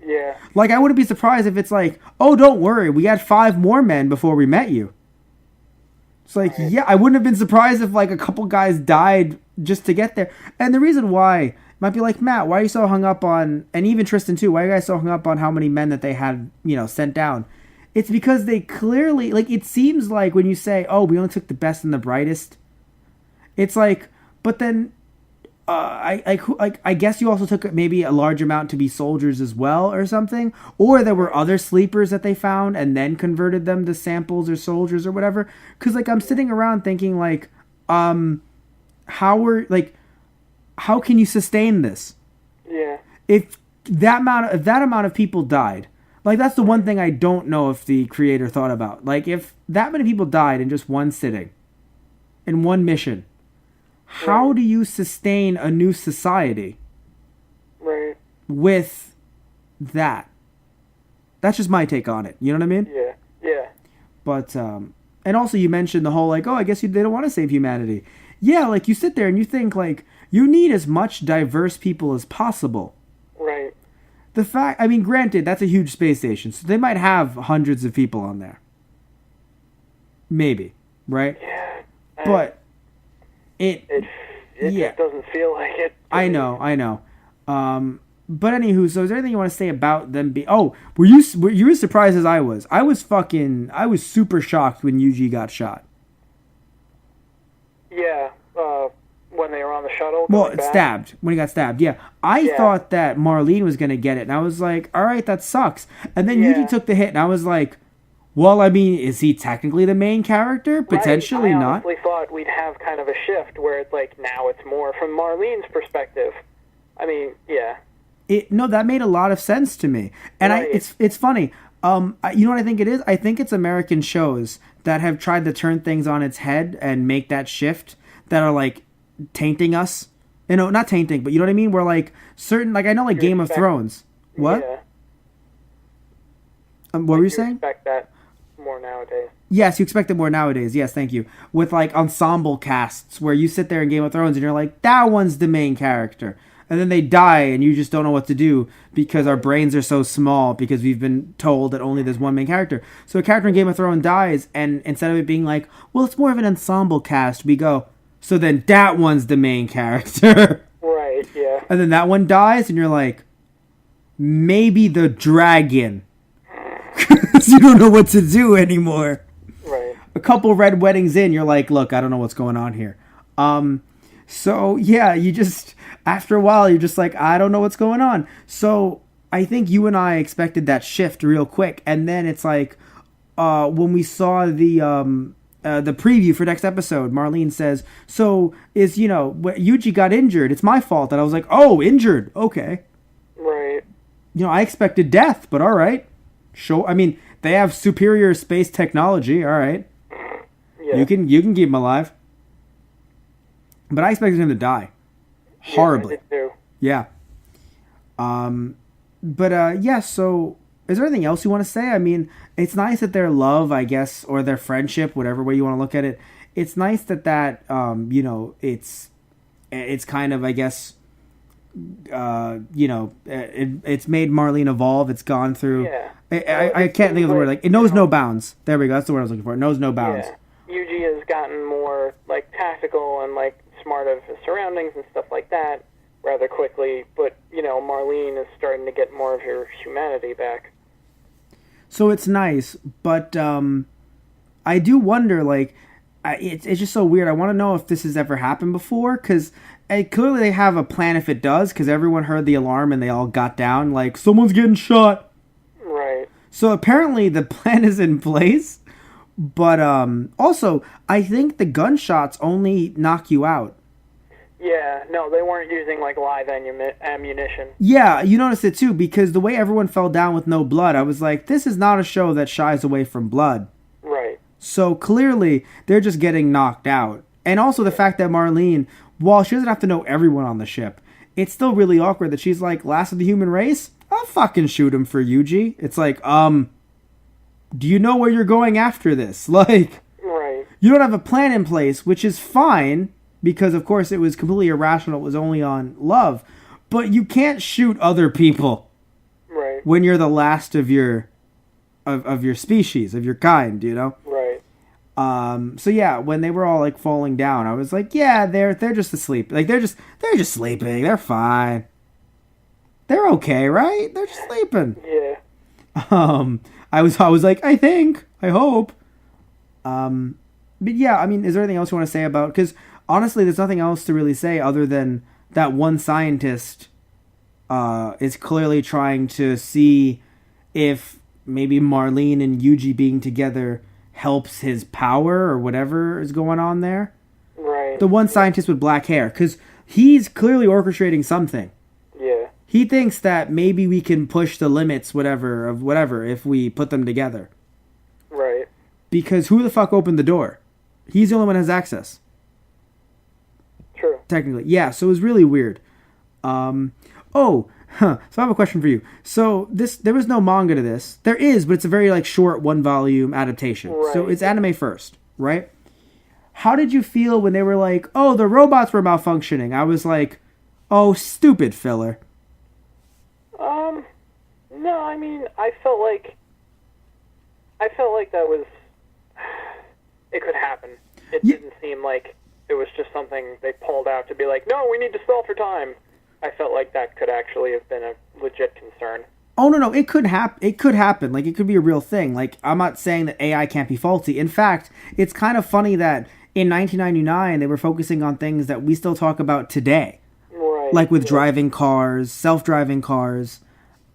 Yeah. Like, I wouldn't be surprised if it's like, oh, don't worry, we had 5 more men before we met you. It's like, yeah, I wouldn't have been surprised if, like, a couple guys died just to get there. And the reason why might be like, Matt, why are you so hung up on, and even Tristan too, why are you guys so hung up on how many men that they had, sent down? It's because they clearly, like, it seems like when you say, oh, we only took the best and the brightest, it's like, but then, I guess you also took maybe a large amount to be soldiers as well or something, or there were other sleepers that they found and then converted them to samples or soldiers or whatever. Because, like, I'm sitting around thinking, like, how how can you sustain this? Yeah. If that amount of people died, like that's the one thing I don't know if the creator thought about. Like if that many people died in just one sitting, in one mission, how Right. do you sustain a new society Right. with that? That's just my take on it. You know what I mean? Yeah. Yeah. But and also you mentioned the whole like, oh, I guess they don't want to save humanity. Yeah, like you sit there and you think like you need as much diverse people as possible. Right. The fact, I mean, granted, that's a huge space station, so they might have hundreds of people on there. Maybe, right? Yeah. But it yeah. just doesn't feel like it. I know. But anywho, so is there anything you want to say about them being? Oh, were you as surprised as I was? I was super shocked when Yuji got shot. Yeah. When they were on the shuttle. Well, coming back. stabbed when he got stabbed. Yeah, I Yeah. thought that Marlene was gonna get it, and I was like, all right, that sucks. And then Yeah. Yuji took the hit, and I was like, well, I mean, is he technically the main character? Potentially I not. honestly thought we'd have kind of a shift where it's like now it's more from Marlene's perspective. I mean, yeah. No, that made a lot of sense to me, and Right. it's funny. You know what I think it is? I think it's American shows that have tried to turn things on its head and make that shift that are like tainting us. You know, not tainting, but you know what I mean? Where like certain, like I know, like You Game of expect- Thrones. What? Yeah. What were you You saying? expect that more nowadays. Yes, you expect it more nowadays. Yes, thank you. With like ensemble casts where you sit there in Game of Thrones and you're like, that one's the main character. And then they die and you just don't know what to do because our brains are so small because we've been told that only there's one main character. So a character in Game of Thrones dies and instead of it being like, well, it's more of an ensemble cast, we go, so then that one's the main character. Right, yeah. And then that one dies and you're like, maybe the dragon. Because you don't know what to do anymore. Right. A couple red weddings in, you're like, look, I don't know what's going on here. So yeah, you just after a while, you're just like, I don't know what's going on. So I think you and I expected that shift real quick, and then it's like when we saw the preview for next episode, Marlene says, "So is Yuji got injured? It's my fault." And I was like, "Oh, injured? Okay." Right. I expected death, but all right. I mean, they have superior space technology. All right. Yeah. You can keep him alive. But I expected him to die. Horribly. Yeah, I did too. Yeah. Yeah, so is there anything else you want to say? I mean, it's nice that their love, I guess, or their friendship, whatever way you want to look at it, it's nice that it's kind of, I guess, it's made Marlene evolve. It's gone through. Yeah. I can't think of the word. Like, it knows no bounds. There we go. That's the word I was looking for. It knows no bounds. Yeah. Yuji has gotten more like tactical and like smart of his surroundings and stuff like that rather quickly, but Marlene is starting to get more of her humanity back. So it's nice, but I do wonder, like, it's just so weird. I want to know if this has ever happened before, because clearly they have a plan if it does, because everyone heard the alarm and they all got down, like, someone's getting shot. Right. So apparently the plan is in place, but also, I think the gunshots only knock you out. Yeah, no, they weren't using like live ammunition. Yeah, you noticed it too, because the way everyone fell down with no blood, I was like, this is not a show that shies away from blood. Right. So clearly, they're just getting knocked out. And also the fact that Marlene, while she doesn't have to know everyone on the ship, it's still really awkward that she's like, last of the human race? I'll fucking shoot him for Yuji. It's like, do you know where you're going after this? Like, Right. you don't have a plan in place, which is fine, because of course it was completely irrational. It was only on love. But you can't shoot other people Right. when you're the last of your species, of your kind, Right. So yeah, when they were all like falling down, I was like, yeah, they're just asleep. Like they're just sleeping. They're fine. They're okay, right? They're just sleeping. Yeah. I was like, I hope. But yeah, I mean, is there anything else you want to say about? Because honestly, there's nothing else to really say other than that one scientist is clearly trying to see if maybe Marlene and Yuji being together helps his power or whatever is going on there. Right. The one scientist with black hair, because he's clearly orchestrating something. Yeah. He thinks that maybe we can push the limits, whatever, if we put them together. Right. Because who the fuck opened the door? He's the only one who has access. True. Technically. Yeah, so it was really weird. So I have a question for you. So there was no manga to this. There is, but it's a very like short 1-volume adaptation. Right. So it's anime first, right? How did you feel when they were like, oh, the robots were malfunctioning? I was like, oh, stupid filler. No, I mean, I felt like that was, it could happen. It didn't seem like it was just something they pulled out to be like, no, we need to stall for time. I felt like that could actually have been a legit concern. Oh, no, it could happen. It could happen. Like, it could be a real thing. Like, I'm not saying that AI can't be faulty. In fact, it's kind of funny that in 1999, they were focusing on things that we still talk about today. Right. Like with driving cars, self-driving cars,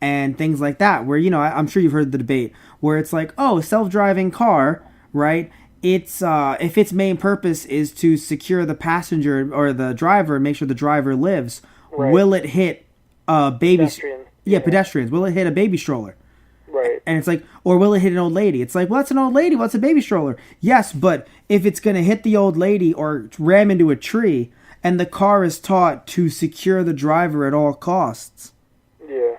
and things like that, where, I'm sure you've heard the debate, where it's like, oh, self-driving car, right? It's, if its main purpose is to secure the passenger or the driver and make sure the driver lives, right. Will it hit pedestrians. Yeah, pedestrians. Will it hit a baby stroller? Right. And it's like, or will it hit an old lady? It's like, well, that's an old lady. What's a baby stroller? Yes, but if it's going to hit the old lady or ram into a tree, and the car is taught to secure the driver at all costs, yeah,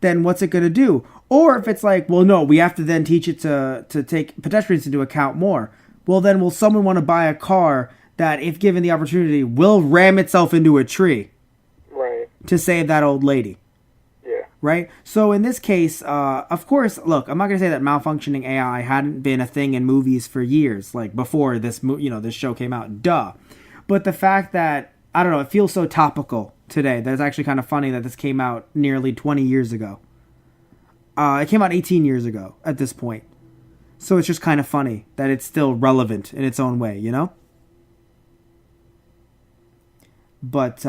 then what's it going to do? Or if it's like, well, no, we have to then teach it to take pedestrians into account more. Well, then will someone want to buy a car that, if given the opportunity, will ram itself into a tree? Right. To save that old lady? Yeah. Right? So in this case, of course, look, I'm not going to say that malfunctioning AI hadn't been a thing in movies for years, like before this show came out. Duh. But the fact that, I don't know, it feels so topical today that it's actually kind of funny that this came out nearly 20 years ago. It came out 18 years ago at this point. So it's just kind of funny that it's still relevant in its own way, you know? But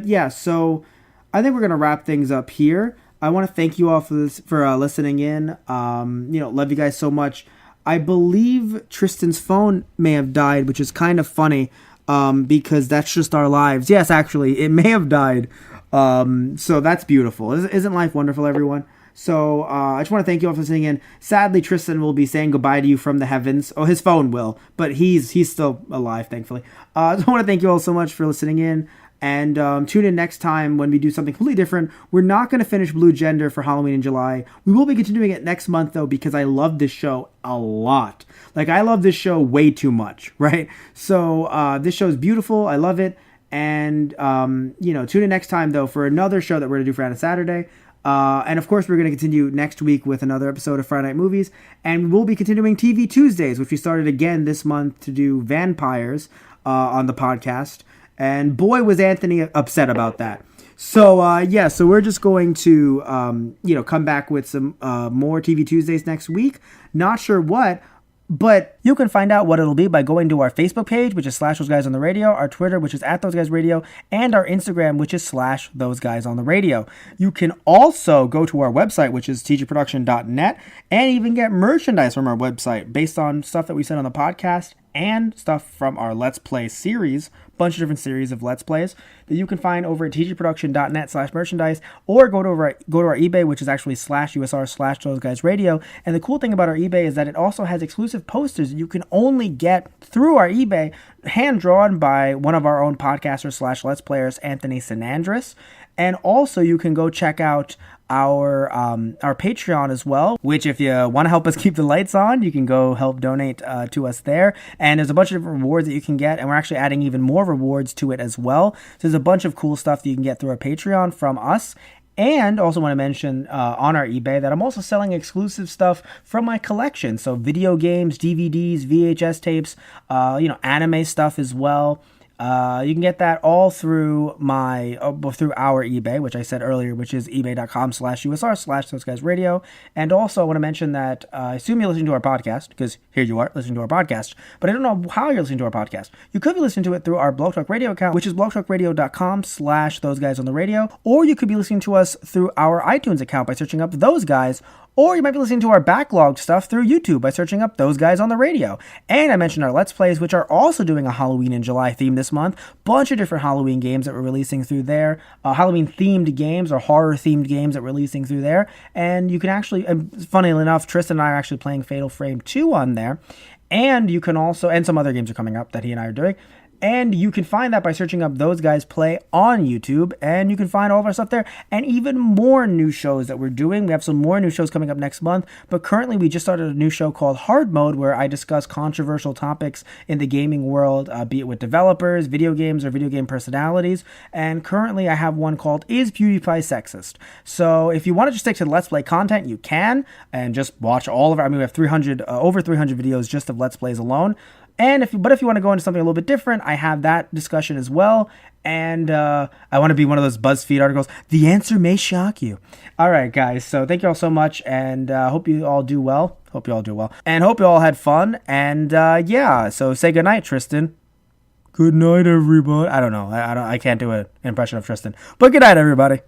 yeah, so I think we're going to wrap things up here. I want to thank you all for listening in. Love you guys so much. I believe Tristan's phone may have died, which is kind of funny, because that's just our lives. Yes, actually, it may have died. So that's beautiful. Isn't life wonderful, everyone? So I just want to thank you all for listening in. Sadly, Tristan will be saying goodbye to you from the heavens. Oh, his phone will, but he's still alive, thankfully. I just want to thank you all so much for listening in. And tune in next time when we do something completely different. We're not going to finish Blue Gender for Halloween in July. We will be continuing it next month, though, because I love this show a lot. Like, I love this show way too much, right? So this show is beautiful. I love it. And, tune in next time, though, for another show that we're going to do Friday and Saturday. And, of course, we're going to continue next week with another episode of Friday Night Movies. And we'll be continuing TV Tuesdays, which we started again this month to do vampires on the podcast. And boy, was Anthony upset about that. So, so we're just going to, come back with some more TV Tuesdays next week. Not sure what, but you can find out what it'll be by going to our Facebook page, which is /ThoseGuysOnTheRadio, our Twitter, which is @ThoseGuysRadio, and our Instagram, which is /ThoseGuysOnTheRadio. You can also go to our website, which is tgproduction.net, and even get merchandise from our website based on stuff that we said on the podcast and stuff from our Let's Play series, bunch of different series of Let's Plays that you can find over at tgproduction.net/merchandise, or go to our eBay, which is actually /USR/ThoseGuysRadio. And the cool thing about our eBay is that it also has exclusive posters that you can only get through our eBay, hand drawn by one of our own podcasters /Let's Players, Anthony Sinandris. And also you can go check out our Patreon as well, which if you want to help us keep the lights on, you can go help donate to us there. And there's a bunch of different rewards that you can get, and we're actually adding even more rewards to it as well. So there's a bunch of cool stuff that you can get through our Patreon from us. And also want to mention on our eBay that I'm also selling exclusive stuff from my collection. So video games, DVDs, VHS tapes, anime stuff as well. You can get that all through through our eBay, which I said earlier, which is ebay.com/USR/ThoseGuysRadio. And also I want to mention that I assume you're listening to our podcast, because here you are listening to our podcast, but I don't know how you're listening to our podcast. You could be listening to it through our Blog Talk Radio account, which is blogtalkradio.com/ThoseGuysOnTheRadio, or you could be listening to us through our iTunes account by searching up Those Guys or you might be listening to our backlog stuff through YouTube by searching up Those Guys on the Radio. And I mentioned our Let's Plays, which are also doing a Halloween in July theme this month. Bunch of different Halloween games that we're releasing through there. Halloween-themed games or horror-themed games that we're releasing through there. And you can actually, funnily enough, Tristan and I are actually playing Fatal Frame 2 on there. And you can also, and some other games are coming up that he and I are doing. And you can find that by searching up Those Guys Play on YouTube. And you can find all of our stuff there. And even more new shows that we're doing. We have some more new shows coming up next month. But currently we just started a new show called Hard Mode, where I discuss controversial topics in the gaming world, be it with developers, video games, or video game personalities. And currently I have one called Is PewDiePie Sexist? So if you want to just stick to Let's Play content, you can. And just watch all of our, we have over 300 videos just of Let's Plays alone. And if you want to go into something a little bit different, I have that discussion as well. And I want to be one of those BuzzFeed articles. The answer may shock you. All right, guys. So thank you all so much, and hope you all do well. And hope you all had fun. And yeah, so say goodnight, Tristan. Good night, everybody. I don't know. I can't do an impression of Tristan. But good night, everybody.